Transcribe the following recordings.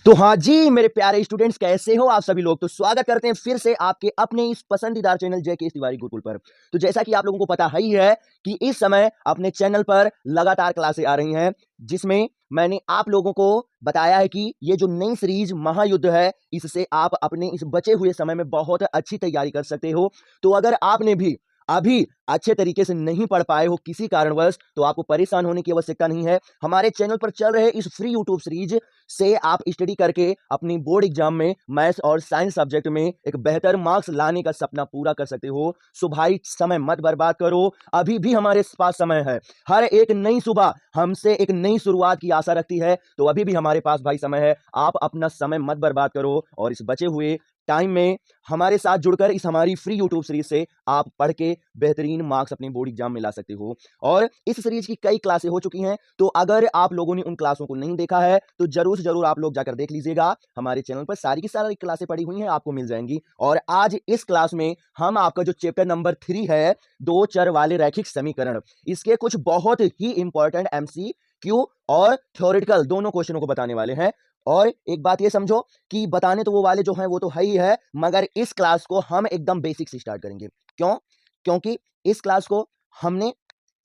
तो हाँ जी, मेरे प्यारे स्टूडेंट्स, कैसे हो आप सभी लोग। तो स्वागत करते हैं फिर से आपके अपने इस पसंदीदा चैनल जेके तिवारी गुरुकुल पर। तो जैसा कि आप लोगों को पता ही है कि इस समय अपने चैनल पर लगातार क्लासें आ रही हैं, जिसमें मैंने आप लोगों को बताया है कि ये जो नई सीरीज महायुद्ध है, इससे आप अपने इस बचे हुए समय में बहुत अच्छी तैयारी कर सकते हो। तो अगर आपने भी अभी अच्छे तरीके से नहीं पढ़ पाए हो किसी कारणवश, तो आपको परेशान होने की आवश्यकता नहीं है। हमारे चैनल पर चल रहे इस फ्री यूट्यूब सीरीज से आप स्टडी करके अपनी बोर्ड एग्जाम में मैथ्स और साइंस सब्जेक्ट में एक बेहतर मार्क्स लाने का सपना पूरा कर सकते हो। सो भाई, समय मत बर्बाद करो, अभी भी हमारे पास समय है। हर एक नई सुबह हमसे एक नई शुरुआत की आशा रखती है, तो अभी भी हमारे पास भाई समय है। आप अपना समय मत बर्बाद करो और इस बचे हुए टाइम में हमारे साथ जुड़कर इस हमारी फ्री यूट्यूब सीरीज से आप पढ़ के बेहतरीन मार्क्स अपने बोर्ड एग्जाम में ला सकते हो। और इस सीरीज की कई क्लासें हो चुकी हैं, तो अगर आप लोगों ने उन क्लासों को नहीं देखा है तो जरूर से जरूर आप लोग जाकर देख लीजिएगा। हमारे चैनल पर सारी की सारी क्लासें पड़ी हुई हैं, आपको मिल जाएंगी। और आज इस क्लास में हम आपका जो चैप्टर नंबर 3 है, दो चर वाले रैखिक समीकरण, इसके कुछ बहुत ही इंपॉर्टेंट एमसीक्यू और थ्योरेटिकल दोनों क्वेश्चनों को बताने वाले हैं। और एक बात ये समझो कि बताने तो वो वाले जो हैं वो तो है ही है, मगर इस क्लास को हम एकदम बेसिक से स्टार्ट करेंगे। क्यों? क्योंकि इस क्लास को हमने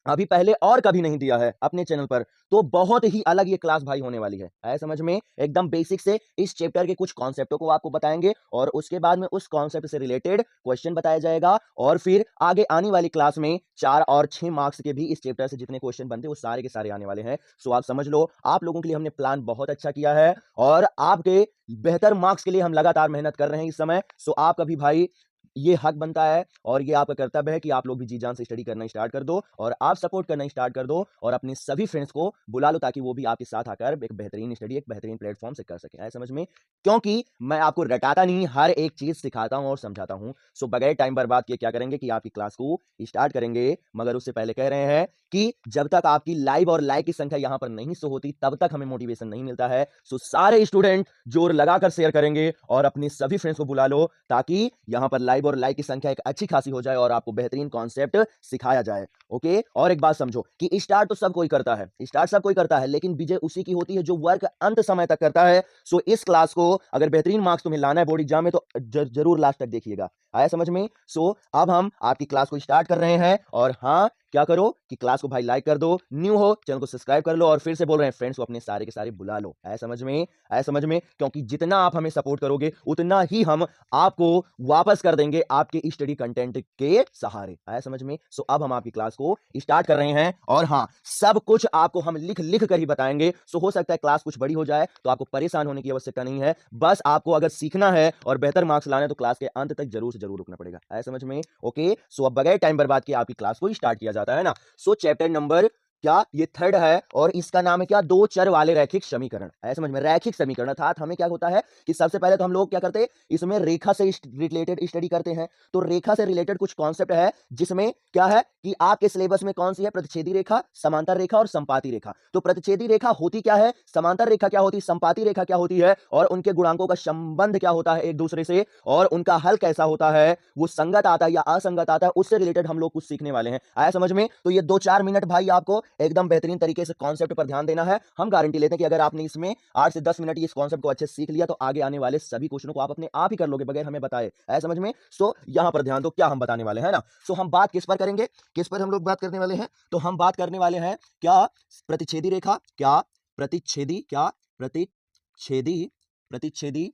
अभी पहले और कभी नहीं दिया है अपने चैनल पर, तो बहुत ही अलग ये क्लास भाई होने वाली है। आया समझ में? एकदम बेसिक से इस चैप्टर के कुछ कॉन्सेप्टों को आपको बताएंगे और उसके बाद में उस कॉन्सेप्ट से रिलेटेड क्वेश्चन बताया जाएगा। और फिर आगे आने वाली क्लास में 4 और 6 मार्क्स के भी इस चैप्टर से जितने क्वेश्चन बनते हैं वो सारे के सारे आने वाले हैं। सो आप समझ लो, आप लोगों के लिए हमने प्लान बहुत अच्छा किया है और आपके बेहतर मार्क्स के लिए हम लगातार मेहनत कर रहे हैं इस समय। सो आपका भी भाई ये हक बनता है और ये आपका कर्तव्य है कि आप लोग भी जी जान से स्टडी करना स्टार्ट कर दो और आप सपोर्ट करना स्टार्ट कर दो और अपने सभी फ्रेंड्स को बुला लो, ताकि वो भी आपके साथ आकर एक बेहतरीन स्टडी एक बेहतरीन प्लेटफॉर्म से कर सके। आए समझ में? क्योंकि मैं आपको रटाता नहीं, हर एक चीज सिखाता हूं और समझाता हूं। सो बगैर टाइम बर्बाद किए क्या करेंगे कि आपकी क्लास को स्टार्ट करेंगे, मगर उससे पहले कह रहे हैं कि जब तक आपकी लाइव और लाइक की संख्या यहां पर नहीं शो होती, तब तक हमें मोटिवेशन नहीं मिलता है। सो सारे स्टूडेंट जोर लगाकर शेयर करेंगे और अपने सभी फ्रेंड्स को बुला लो, ताकि यहां पर लाइव और लाइक की संख्या एक अच्छी खासी हो जाए और आपको बेहतरीन कॉन्सेप्ट सिखाया जाए। ओके? और एक बात समझो कि स्टार्ट तो सब कोई करता है, स्टार्ट सब कोई करता है, लेकिन विजय उसी की होती है जो वर्क अंत समय तक करता है। सो इस क्लास को अगर बेहतरीन मार्क्स तुम्हें लाना है बोर्ड एग्जाम में, तो जरूर लास्ट तक देखिएगा। आया समझ में? सो अब हम आपकी क्लास को स्टार्ट कर रहे हैं। और हाँ, क्या करो कि क्लास को भाई लाइक कर दो, न्यू हो चैनल को सब्सक्राइब कर लो और फिर से बोल रहे हैं फ्रेंड्स को अपने सारे के सारे बुला लो। आया समझ में? आया समझ में? क्योंकि जितना आप हमें सपोर्ट करोगे उतना ही हम आपको वापस कर देंगे आपके स्टडी कंटेंट के सहारे। आया समझ में? सो अब हम आपकी क्लास को स्टार्ट कर रहे हैं और हाँ, सब कुछ आपको हम लिख लिख कर ही बताएंगे। सो हो सकता है क्लास कुछ बड़ी हो जाए, तो आपको परेशान होने की आवश्यकता नहीं है। बस आपको अगर सीखना है और बेहतर मार्क्स लाना है तो क्लास के अंत तक जरूर से जरूर रुकना पड़ेगा। आया समझ में? ओके? सो अब बगैर टाइम बर्बाद किए आपकी क्लास को स्टार्ट किया जाता है ना। सो चैप्टर नंबर क्या, ये थर्ड है और इसका नाम है क्या, दो चर वाले रैखिक समीकरण। ऐसे समझ में? रैखिक समीकरण अर्थात हमें क्या होता है कि सबसे पहले तो हम लोग क्या करते हैं, इसमें रेखा से रिलेटेड स्टडी करते हैं। तो रेखा से रिलेटेड कुछ कॉन्सेप्ट है, जिसमें क्या है कि आपके सिलेबस में कौन सी है, प्रतिच्छेदी रेखा, समांतर रेखा और संपाती रेखा। तो प्रतिच्छेदी रेखा होती क्या है, समांतर रेखा क्या होती है, संपाती रेखा क्या होती है, और उनके गुणांकों का संबंध क्या होता है एक दूसरे से, और उनका हल कैसा होता है, वो संगत आता है या असंगत आता है, उससे रिलेटेड हम लोग कुछ सीखने वाले हैं। आया समझ में? तो ये 2-4 मिनट भाई आपको एकदम बेहतरीन तरीके से कॉन्सेप्ट पर ध्यान देना है। हम गारंटी लेते हैं कि अगर आपने इसमें 8 से 10 मिनट इस कॉन्सेप्ट को अच्छे से सीख लिया, तो आगे आने वाले सभी क्वेश्चनों को आप अपने आप ही कर लोगे बगैर हमें बताए। आया समझ में? सो यहां पर ध्यान दो क्या हम बताने वाले हैं ना। सो हम बात किस पर करेंगे, किस पर हम लोग बात करने वाले हैं, तो हम बात करने वाले हैं क्या, प्रतिच्छेदी रेखा, क्या प्रतिच्छेदी, क्या प्रतिच्छेदी, प्रतिच्छेदी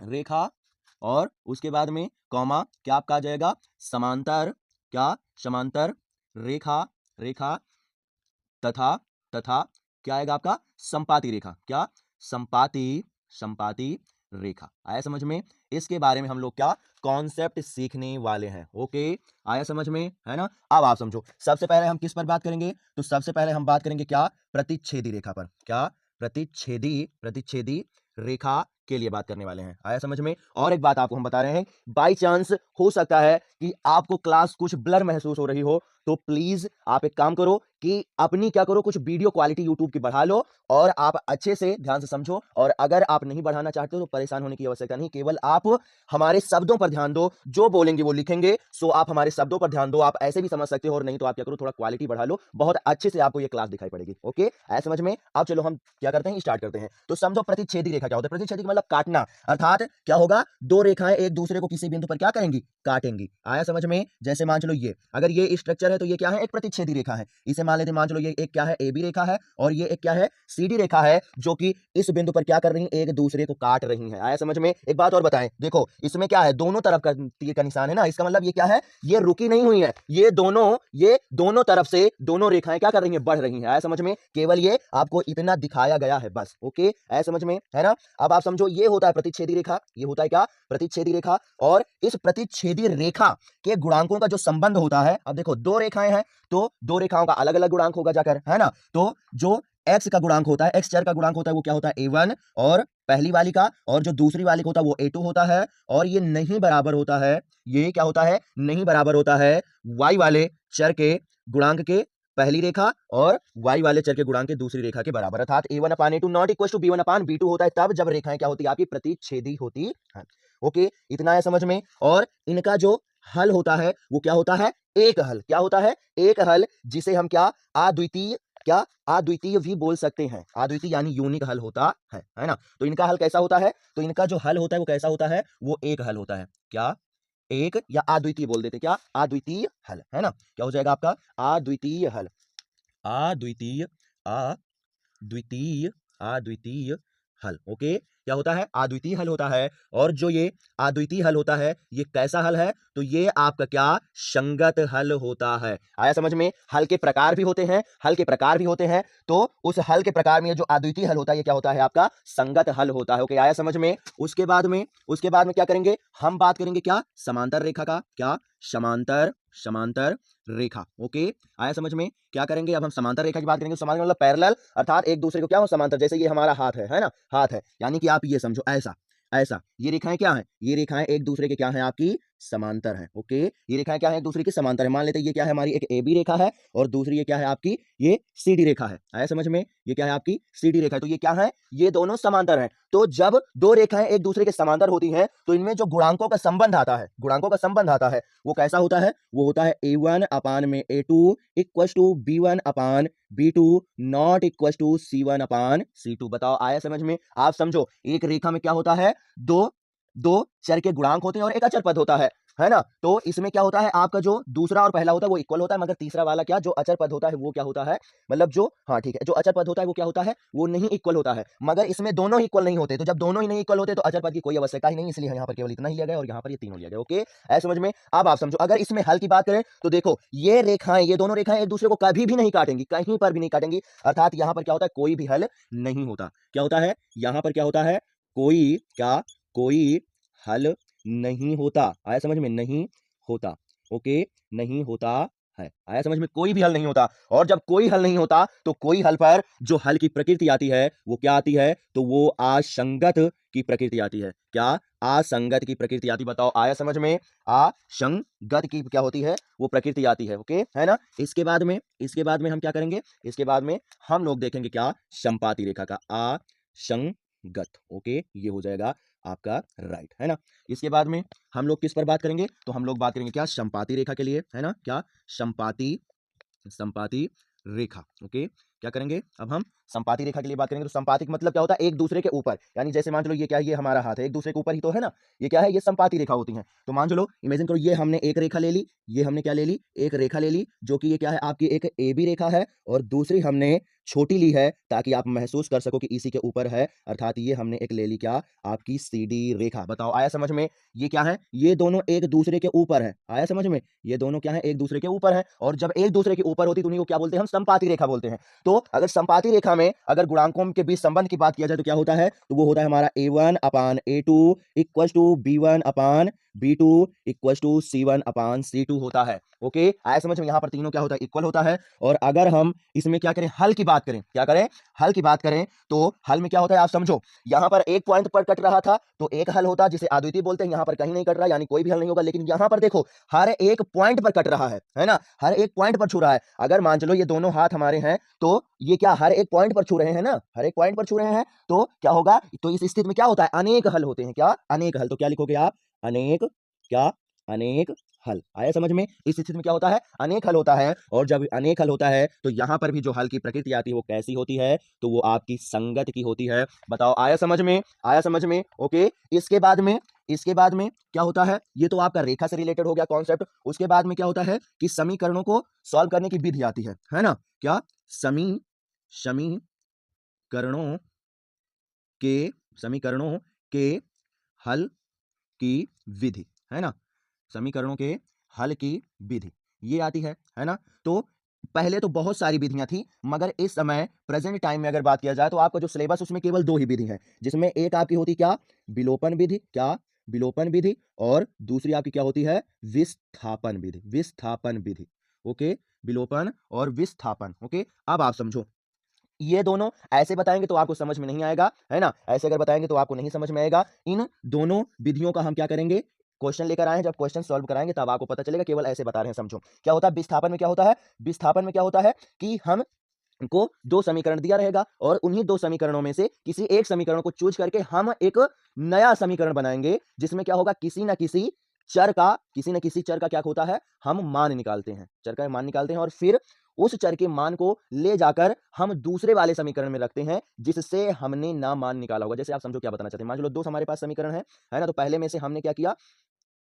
रेखा, और उसके बाद में कॉमा क्या आपका आ जाएगा, समांतर, क्या समांतर रेखा, रेखा, तथा, तथा क्या आएगा आपका, संपाती रेखा, क्या संपाती, संपाती रेखा। आया समझ में? इसके बारे में हम लोग क्या कॉन्सेप्ट सीखने वाले हैं। ओके? आया समझ में? है ना? अब आप समझो, सबसे पहले हम किस पर बात करेंगे, तो सबसे पहले हम बात करेंगे क्या, प्रतिच्छेदी रेखा पर। क्या प्रतिच्छेदी, प्रतिच्छेदी रेखा के लिए बात करने वाले हैं। आया समझ में? और एक बात आपको हम बता रहे हैं, बाई चांस हो सकता है कि आपको क्लास कुछ ब्लर महसूस हो रही हो, तो प्लीज आप एक काम करो कि अपनी क्या करो, कुछ वीडियो क्वालिटी यूट्यूब की बढ़ा लो और आप अच्छे से ध्यान से समझो। और अगर आप नहीं बढ़ाना चाहते हो तो परेशान होने की आवश्यकता नहीं, केवल आप हमारे शब्दों पर ध्यान दो, जो बोलेंगे वो लिखेंगे। सो आप हमारे शब्दों पर ध्यान दो, आप ऐसे भी समझ सकते हो, और नहीं तो आप क्या करो, थोड़ा क्वालिटी बढ़ा लो, बहुत अच्छे से आपको ये क्लास दिखाई पड़ेगी। ओके, ऐसे समझ में। अब चलो हम क्या करते हैं, स्टार्ट करते हैं। तो समझो प्रतिच्छेदी रेखा क्या होता है। प्रतिच्छेदी का मतलब काटना, अर्थात क्या होगा, दो रेखाएं एक दूसरे को किसी बिंदु पर क्या करेंगी, काटेंगी। आया समझ में। जैसे मान चलो ये, अगर ये स्ट्रक्चर है तो ये क्या है, एक प्रतिच्छेदी रेखा है। इसे मान लेते, मान चलो ये एक क्या है, ए बी रेखा है, और ये एक क्या है, सी डी रेखा है, जो कि इस बिंदु पर क्या कर रही है, एक दूसरे को काट रही है। आया समझ में। एक बात और बताएं, देखो इसमें क्या है, दोनों तरफ का तीर का निशान है ना, इसका मतलब ये क्या है, ये रुकी नहीं हुई है, ये दोनों तरफ से दोनों रेखाएं क्या कर रही हैं, बढ़ रही हैं। आया समझ में। केवल ये आपको इतना दिखाया गया है बस। ओके, आया समझ में, है ना। अब आप समझो, ये होता है प्रतिच्छेदी रेखा, ये होता है क्या, प्रतिच्छेदी रेखा। और इस प्रतिच्छेदी रेखा के गुणांकों का जो संबंध होता है, अब देखो दो रेखाएं हैं तो दो रेखाओं का अलग अलग गुणांक होगा जाकर, है ना। तो जो x का गुणांक होता है, x चर का गुणांक होता है, वो क्या होता है, a1, और पहली वाली का, और जो दूसरी वाली का होता है वो a2 होता है। और ये नहीं बराबर होता है, ये क्या होता है, नहीं बराबर होता है y वाले चर के गुणांक के पहली रेखा और y वाले चर के गुणांक के दूसरी रेखा के बराबर। अर्थात a1 upon a2 not equal to b1 upon b2 होता है तब जब रेखाएं क्या होती है, आपकी प्रतिच्छेदी होती है। ओके, इतना है समझ में। और इनका जो हल होता है वो क्या होता है, एक हल। क्या होता है, एक हल, जिसे हम क्या, अद्वितीय, क्या अद्वितीय भी बोल सकते हैं। अद्वितीय यानी यूनिक हल होता है ना। तो इनका हल कैसा होता है, तो इनका जो हल होता है वो कैसा होता है, वो एक हल होता है। क्या, एक, या अद्वितीय बोल देते, क्या, अद्वितीय हल, है ना। क्या हो जाएगा आपका, अद्वितीय हल, अद्वितीय, अद्वितीय, अद्वितीय हल। ओके, क्या होता है, अद्वितीय हल होता है। और जो ये अद्वितीय हल होता है, ये कैसा हल है, तो ये आपका क्या, संगत हल होता है। आया समझ में। हल के प्रकार भी होते हैं, हल के प्रकार भी होते हैं। तो उस हल के प्रकार में जो अद्वितीय हल होता है, ये क्या होता है, आपका संगत हल होता है। ओके, आया समझ में। उसके बाद में क्या करेंगे, हम बात करेंगे क्या, समांतर रेखा का, क्या, समांतर, समांतर रेखा। ओके, आया समझ में। क्या करेंगे, अब हम समांतर रेखा की बात करेंगे। समांतर मतलब पैरेलल, अर्थात एक दूसरे को क्या हो, समांतर। जैसे ये हमारा हाथ है ना, हाथ है, यानी कि आप ये समझो ऐसा, ऐसा, ये रेखाएं क्या हैं, ये रेखाएं एक दूसरे के क्या हैं, आपकी समांतर हैं। ओके, ये रेखाएं क्या है, एक दूसरे की समांतर है। मान लेते हैं ये क्या है, हमारी एक ए बी रेखा है, और दूसरी ये क्या है, आपकी ये सी डी रेखा है। आया समझ में। ये क्या है, आपकी सी डी रेखा है। तो ये क्या है, ये दोनों समांतर हैं। तो जब दो रेखाएं एक दूसरे के समांतर होती हैं तो इनमें जो गुणांकों का संबंध आता है, गुणांकों का संबंध आता है, वो कैसा होता है, वो होता है a1 अपान में a2 equal to b1 upon b2 not equal to c1 upon c2। बताओ, आया समझ में। आप समझो, एक रेखा में क्या होता है, दो दो चर के गुणांक होते हैं और एक अचर पद होता है ना। तो इसमें क्या होता है, आपका जो दूसरा और पहला होता है वो इक्वल होता है, मगर तीसरा वाला क्या, जो अचर पद होता है वो क्या होता है, मतलब जो, हाँ ठीक है, जो अचर पद होता है वो क्या होता है, वो नहीं इक्वल होता है। मगर इसमें दोनों ही इक्वल नहीं होते, तो जब दोनों ही नहीं इक्वल होते तो अचर पद की कोई आवश्यकता ही नहीं, इसलिए यहाँ पर केवल इतना ही लिया गया और यहाँ पर ये तीनों लिया गया। ओके, ऐसे समझ में। अब आप समझो, अगर इसमें हल की बात करें तो देखो, ये रेखाएं, ये दोनों रेखाएं एक दूसरे को कभी भी नहीं काटेंगी, कहीं पर भी नहीं काटेंगी। अर्थात यहाँ पर क्या होता है, कोई भी हल नहीं होता। क्या होता है, यहाँ पर क्या होता है, कोई क्या, कोई हल नहीं होता। आया समझ में, नहीं होता। ओके, नहीं होता है। आया समझ में, कोई भी हल नहीं होता। और जब कोई हल नहीं होता तो कोई हल पर जो हल की प्रकृति आती है वो क्या आती है, तो वो असंगत की प्रकृति आती है। क्या, असंगत की प्रकृति आती। बताओ, आया समझ में। असंगत की क्या होती है, वो प्रकृति आती है। ओके, है ना। इसके बाद में हम क्या करेंगे, इसके बाद में हम लोग देखेंगे क्या, संपाती रेखा का असंगत। ओके, ये हो जाएगा आपका राइट, है ना। इसके बाद में हम लोग किस पर बात करेंगे, तो हम लोग बात करेंगे क्या, संपाती रेखा के लिए, है ना। क्या, संपाती, संपाती रेखा। ओके, क्या करेंगे, अब हम संपाती रेखा के लिए बात करेंगे। तो संपाती का मतलब क्या होता है, एक दूसरे के ऊपर, यानी जैसे मान चलो ये क्या है, ये हमारा हाथ है, एक दूसरे के ऊपर ही तो है ना, ये क्या है, ये संपाती रेखा होती है। तो मान चलो, इमेजिन करो, ये हमने एक रेखा ले ली, ये हमने क्या ले ली, एक रेखा ले ली, जो कि ये क्या है, आपकी एक ए बी रेखा है, और दूसरी हमने छोटी ली है ताकि आप महसूस कर सको कि इसी के ऊपर है। अर्थात ये हमने एक ले ली क्या, आपकी सी डी रेखा। बताओ, आया समझ में। ये क्या है, ये दोनों एक दूसरे के ऊपर है। आया समझ में, ये दोनों क्या है, एक दूसरे के ऊपर है। और जब एक दूसरे के ऊपर होती तो उन्हीं को क्या बोलते हैं, हम संपाती रेखा बोलते हैं। तो अगर संपाती रेखा में अगर गुणांकों के बीच संबंध की बात किया जाए तो क्या होता है, तो वो होता है हमारा a1 upon a2 equal to b1 upon B2 equal to C1 upon C2 होता है। ओके, आया समझ में? यहाँ पर तीनों क्या होता है, इक्वल होता है। और अगर हम इसमें क्या करें, हल की बात करें, क्या करें, हल की बात करें, तो हल में क्या होता है आप समझो। यहाँ पर एक पॉइंट पर कट रहा था तो एक हल होता जिसे अद्वितीय बोलते हैं। यहाँ पर कहीं नहीं कट रहा यानी कोई भी हल नहीं होगा। लेकिन यहाँ पर देखो हर एक पॉइंट पर कट रहा है ना, हर एक पॉइंट पर छू रहा है। अगर मान चलो ये दोनों हाथ हमारे हैं तो ये क्या हर एक पॉइंट पर छू रहे हैं ना, हर एक पॉइंट पर छू रहे हैं, तो क्या होगा, तो इस स्थिति में क्या होता है, अनेक हल होते हैं। क्या, अनेक हल। तो क्या लिखोगे आप, अनेक, क्या, अनेक हल। आया समझ में? इस स्थिति में क्या होता है, अनेक हल होता है। और जब अनेक हल होता है तो यहां पर भी जो हल की प्रकृति आती है वो कैसी होती है, तो वो आपकी संगत की होती है। बताओ, आया समझ में? आया समझ में? ओके, इसके बाद में क्या होता है, ये तो आपका रेखा से रिलेटेड हो गया कॉन्सेप्ट। उसके बाद में क्या होता है कि समीकरणों को सॉल्व करने की विधि आती है ना। क्या, समीकरणों के समीकरणों के हल की विधि, है ना, समीकरणों के हल की विधि ये आती है ना। तो पहले तो बहुत सारी विधियां थी, मगर इस समय प्रेजेंट टाइम में अगर बात किया जाए तो आपका जो सिलेबस उसमें केवल दो ही विधि है, जिसमें एक आपकी होती क्या, विलोपन विधि, क्या, विलोपन विधि, और दूसरी आपकी क्या होती है, विस्थापन विधि, विस्थापन विधि। ओके, विलोपन और विस्थापन। ओके, अब आप समझो, ये दोनों ऐसे बताएंगे तो आपको समझ में नहीं आएगा, है ना, ऐसे अगर बताएंगे तो आपको नहीं समझ में आएगा। इन दोनों विधियों का हम क्या करेंगे, क्वेश्चन लेकर आए हैं, जब क्वेश्चन सॉल्व कराएंगे तब आपको पता चलेगा। केवल ऐसे बता रहे हैं, समझो क्या होता है विस्थापन में। क्या होता है विस्थापन में, क्या होता है कि हम को दो समीकरण दिया रहेगा और उन्हीं दो समीकरणों में से किसी एक समीकरण को चूज करके हम एक नया समीकरण बनाएंगे, जिसमें क्या होगा, किसी न किसी चर का क्या होता है, हम मान निकालते हैं, चर का मान निकालते हैं, और फिर उस चर के मान को ले जाकर हम दूसरे वाले समीकरण में रखते हैं जिससे हमने ना मान निकाला होगा। जैसे आप समझो क्या बताना चाहते हैं, मान लो दो हमारे पास समीकरण है ना, तो पहले में से हमने क्या किया,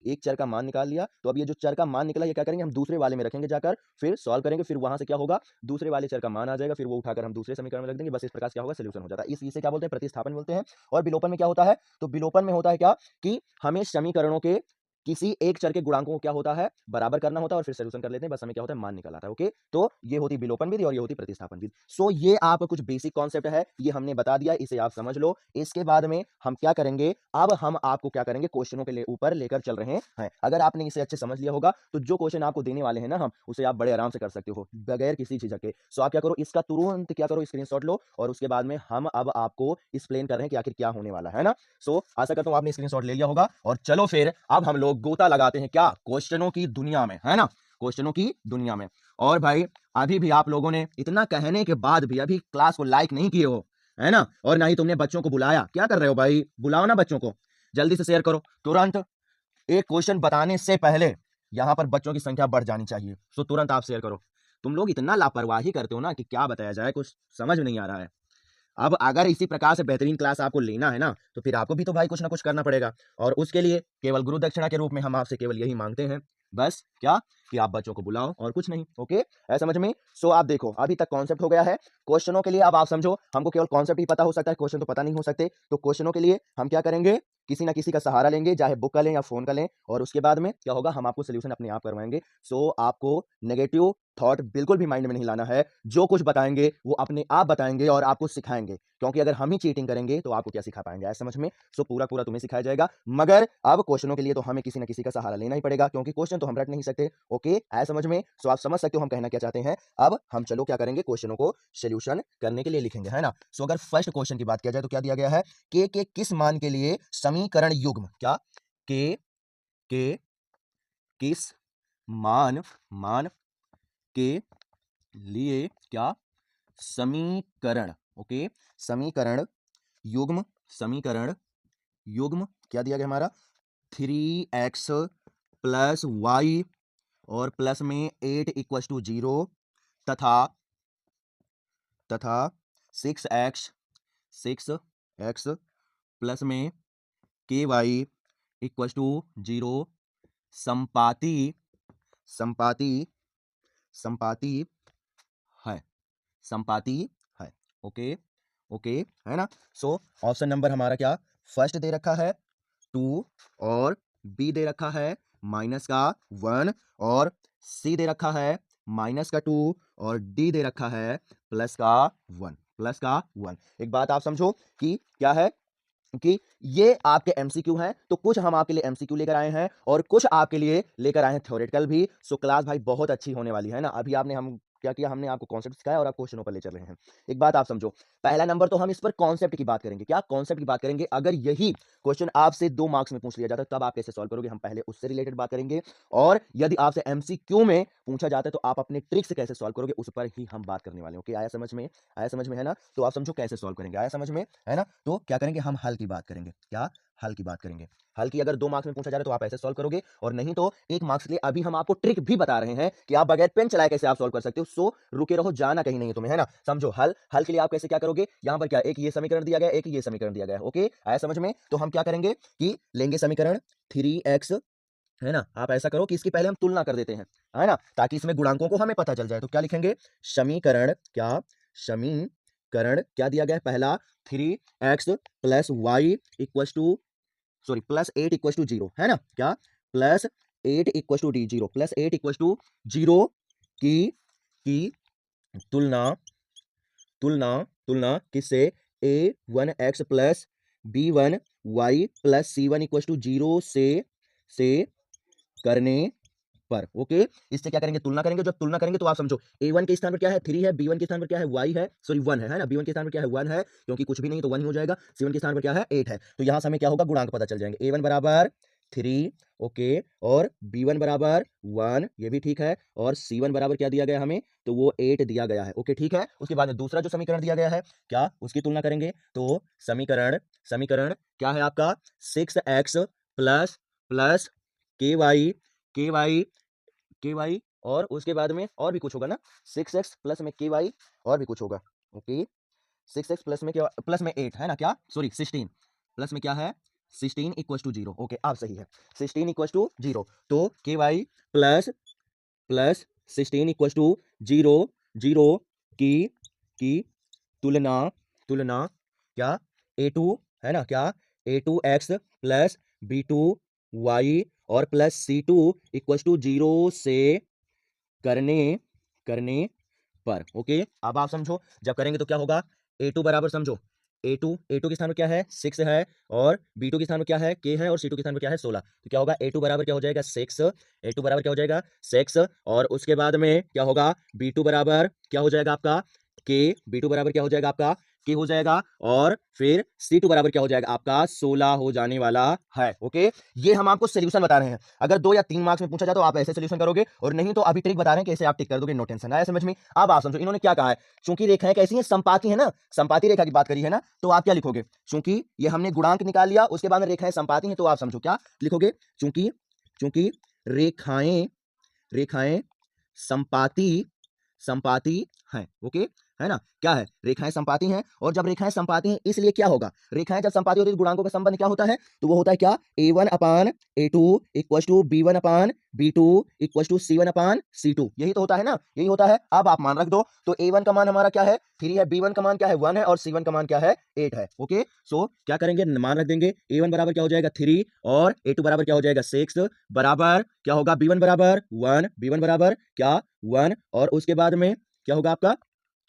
एक चर का मान निकाल लिया। तो अब ये जो चर का मान निकला ये क्या करेंगे, हम दूसरे वाले में रखेंगे जाकर, फिर सॉल्व करेंगे, फिर वहां से क्या होगा, दूसरे वाले चर का मान आ जाएगा, फिर वो उठाकर हम दूसरे समीकरण में रख देंगे। बस इस प्रकार से क्या होगा, सोल्यूशन हो जाता है। इसे क्या बोलते हैं, प्रतिस्थापन बोलते हैं। और विलोपन में क्या होता है, तो विलोपन में होता है क्या, कि हमें समीकरणों के किसी एक चर के गुणांकों को क्या होता है, बराबर करना होता है, और फिर सोल्यूशन कर लेते हैं, बस हमें क्या होता है, मान निकल आता है। ओके, तो ये होती विलोपन विधि और ये होती प्रतिस्थापन विधि। सो ये आप कुछ बेसिक कॉन्सेप्ट है, ये हमने बता दिया, इसे आप समझ लो। इसके बाद में हम क्या करेंगे, अब हम आपको क्या करेंगे, क्वेश्चनों के ऊपर लेकर चल रहे हैं। अगर आपने इसे अच्छे समझ लिया होगा तो जो क्वेश्चन आपको देने वाले हैं ना हम, उसे आप बड़े आराम से कर सकते हो बगैर किसी झिझक के। सो आप क्या करो, इसका तुरंत क्या करो, स्क्रीनशॉट लो, और उसके बाद में हम अब आपको एक्सप्लेन कर रहे हैं कि आखिर क्या होने वाला है ना। सो आशा करता हूं आपने स्क्रीनशॉट ले लिया होगा। और चलो फिर अब हम लोग गोता लगाते हैं क्या, क्वेश्चनों की दुनिया में, है ना, क्वेश्चनों की दुनिया में। और भाई अभी भी आप लोगों ने इतना कहने के बाद भी अभी क्लास को लाइक नहीं किए हो, है ना, और ना ही तुमने बच्चों को बुलाया। क्या कर रहे हो भाई, बुलाओ ना बच्चों को, जल्दी से शेयर करो तुरंत। एक क्वेश्चन बताने से पहले यहां पर बच्चों की संख्या बढ़ जानी चाहिए। सो तुरंत आप शेयर करो। तुम लोग इतना लापरवाही करते हो ना कि क्या बताया जाए, कुछ समझ में नहीं आ रहा है। अब अगर इसी प्रकार से बेहतरीन क्लास आपको लेना है ना, तो फिर आपको भी तो भाई कुछ ना कुछ करना पड़ेगा। और उसके लिए केवल गुरु दक्षिणा के रूप में हम आपसे केवल यही मांगते हैं, बस क्या, कि आप बच्चों को बुलाओ और कुछ नहीं। ओके, है समझ में? सो आप देखो अभी तक कॉन्सेप्ट हो गया है। क्वेश्चनों के लिए अब आप समझो, हमको केवल कॉन्सेप्ट ही पता हो सकता है, क्वेश्चन तो पता नहीं हो सकते। तो क्वेश्चनों के लिए हम क्या करेंगे, किसी ना किसी का सहारा लेंगे, चाहे बुक का लें या फोन का लें, और उसके बाद में क्या होगा, हम आपको सोल्यूशन अपने आप करवाएंगे। सो आपको नेगेटिव थॉट बिल्कुल भी माइंड में नहीं लाना है। जो कुछ बताएंगे वो अपने आप बताएंगे और आपको सिखाएंगे, क्योंकि अगर हम ही चीटिंग करेंगे तो आपको क्या सिखा पाएंगे, ऐसा समझ में? सो पूरा पूरा तुम्हें सिखाया जाएगा। मगर अब क्वेश्चनों के लिए तो हमें किसी ना किसी का सहारा लेना ही पड़ेगा, क्योंकि क्वेश्चन तो हम रट नहीं सकते। ओके, ऐसा समझ में? सो आप समझ सकते हो हम कहना क्या चाहते हैं। अब हम चलो क्या करेंगे, क्वेश्चनों को सोल्यूशन करने के लिए लिखेंगे, है ना। सो अगर फर्स्ट क्वेश्चन की बात किया जाए तो क्या दिया गया है, के किस मान के लिए समीकरण युग्म, क्या, के किस मान मान के लिए क्या, समीकरण, ओके, समीकरण युग्म, समीकरण युग्म क्या दिया गया हमारा, 3x प्लस वाई और प्लस में 8 इक्वल टू 0 तथा तथा 6x प्लस में के वाई इक्वल टू 0 संपाती संपाती संपाती है, संपाती है। ओके, ओके, है ना। सो ऑप्शन नंबर हमारा क्या, फर्स्ट दे रखा है 2, और बी दे रखा है -1, और सी दे रखा है -2, और डी दे रखा है +1, +1। एक बात आप समझो कि क्या है, कि ये आपके एमसीक्यू हैं, तो कुछ हम आपके लिए एमसीक्यू लेकर आए हैं और कुछ आपके लिए लेकर आए हैं थ्योरेटिकल भी। सो क्लास भाई बहुत अच्छी होने वाली है ना। अभी आपने हम क्या किया, हमने आपको कॉन्सेप्ट सिखाया और आप क्वेश्चनों पर ले चल रहे हैं। एक बात आप समझो, पहला नंबर तो हम इस पर कॉन्सेप्ट की बात करेंगे। क्या कॉन्सेप्ट की बात करेंगे? अगर यही क्वेश्चन आपसे 2 मार्क्स में पूछ लिया जाता है तब आप कैसे सॉल्व करोगे, हम पहले उससे रिलेटेड बात करेंगे। और यदि आपसे एमसीक्यू में पूछा जाता है तो आप अपने ट्रिक से कैसे सॉल्व करोगे, उस पर ही हम बात करने वाले हैं। ओके, आया समझ में? आया समझ में, है ना? तो आप समझो कैसे सॉल्व करेंगे। आया समझ में, है ना? तो क्या करेंगे, हम हल की बात करेंगे। क्या? हल की बात करेंगे। हल की अगर 2 मार्क्स में पूछा जा रहा है तो आप ऐसे सॉल्व करोगे, और नहीं तो 1 मार्क्स के लिए अभी हम आपको ट्रिक भी बता रहे हैं कि आप बगैर पेन चलाए कैसे आप सॉल्व कर सकते हो। सो रुके रहो, जाना कहीं नहीं है तुम्हें, है ना? समझो हल। हल के लिए आप कैसे क्या करोगे, यहां पर क्या, एक ये समीकरण दिया गया है, एक ये समीकरण दिया गया है। ओके, आया समझ में? तो हम क्या करेंगे कि लेंगे समीकरण 3x, है ना? आप ऐसा करो कि इसकी पहले हम तुलना कर देते हैं, है ना? ताकि इसमें गुणांकों को हमें पता चल जाए। तो क्या लिखेंगे, समीकरण, क्या समीकरण क्या दिया गया है, पहला 3x plus Y equal to, sorry plus 8 equal to 0, है ना? क्या? Plus 8 equal to D 0, plus 8 equal to 0 की तुलना, तुलना तुलना किससे, a1x plus b1y plus c1 equal to 0 से करने पर। ओके, इससे क्या करेंगे, तुलना करेंगे। जब तुलना करेंगे तो आप समझो a1 के स्थान पर क्या है, 3 है, b1 के स्थान पर क्या है, y है, सॉरी 1 है ना? b1 के स्थान पर क्या है, 1 है, क्योंकि कुछ भी नहीं तो 1 ही हो जाएगा। c1 के स्थान पर क्या है, 8 है। तो यहां से हमें क्या होगा, गुणांक पता चल जाएंगे। a1 बराबर 3, ओके, और b1 बराबर 1, ये भी ठीक है, और c1 बराबर क्या दिया गया हमें, तो वो 8 दिया गया है। ओके, ठीक है। उसके बाद में दूसरा जो समीकरण दिया गया है, क्या उसकी तुलना करेंगे, तो समीकरण समीकरण क्या है आपका, 6x प्लस प्लस के वाई और उसके बाद में और भी कुछ होगा ना, 6x प्लस में के वाई और भी कुछ होगा। ओके, 6x प्लस में क्या, प्लस में 8, है ना? क्या, सॉरी 16 प्लस में क्या है, 16 इक्वल टू 0। ओके, आप सही है, 16 इक्वल टू 0। तो के Y plus plus 16 equal to 0, 0 की की तुलना, तुलना क्या, a2, है ना? क्या, a2x प्लस b2y और प्लस c2 इक्वल टू 0 से करने करने पर। ओके, अब आप समझो, जब करेंगे तो क्या होगा, a2 बराबर समझो, a2 के स्थान पर क्या है, 6 है, और b2 के स्थान पर क्या है, k है, और c2 के स्थान पर क्या है, 16। तो क्या होगा, a2 बराबर क्या हो जाएगा, 6, a2 बराबर क्या हो जाएगा, 6, और उसके बाद में क्या होगा, b2 बराबर क्या हो जाएगा आपका, k, b2 बराबर क्या हो जाएगा आपका, k हो जाएगा, और फिर c2 बराबर क्या हो जाएगा आपका, 16 हो जाने वाला है। ओके, ये हम आपको सोल्यूशन बता रहे हैं। अगर 2 या 3 मार्क्स में पूछा जाए तो आप ऐसे सोल्यूशन करोगे, और नहीं तो अभी ट्रिक बता रहे हैं कैसे आप टिक कर दोगे। नो टेंशन, आया समझ में? अब आप समझो इन्होंने क्या कहा है, चूंकि रेखाएं कैसी हैं, संपाती है ना, संपाती रेखा की बात करी है ना, तो आप क्या लिखोगे, चूंकि ये हमने गुणांक निकाल लिया, उसके बाद में रेखाएं संपाती हैं, तो आप समझो क्या लिखोगे, चूंकि चूंकि रेखाएं रेखाएं संपाती संपाती हैं। ओके, है ना? क्या है, रेखाएं संपाती हैं, और जब रेखाएं संपाती हैं इसलिए क्या होगा, रेखाएं जब संपाती होती है तो गुणांकों का संबंध क्या होता है, तो वो होता है क्या, a1 upon a2 equal to b1 upon b2 equal to c1 upon c2, यही तो होता है ना, यही होता है। अब आप मान रख दो, तो a1 का मान हमारा क्या है, 3 है, b1 का मान क्या है, 1 है, और c1 का मान क्या है, 8 है। ओके, सो क्या करेंगे, मान रख देंगे, a1 बराबर क्या हो जाएगा 3, और a2 बराबर क्या हो जाएगा 6, बराबर क्या होगा, b1 बराबर 1, b1 बराबर क्या, 1, और उसके बाद में क्या होगा आपका,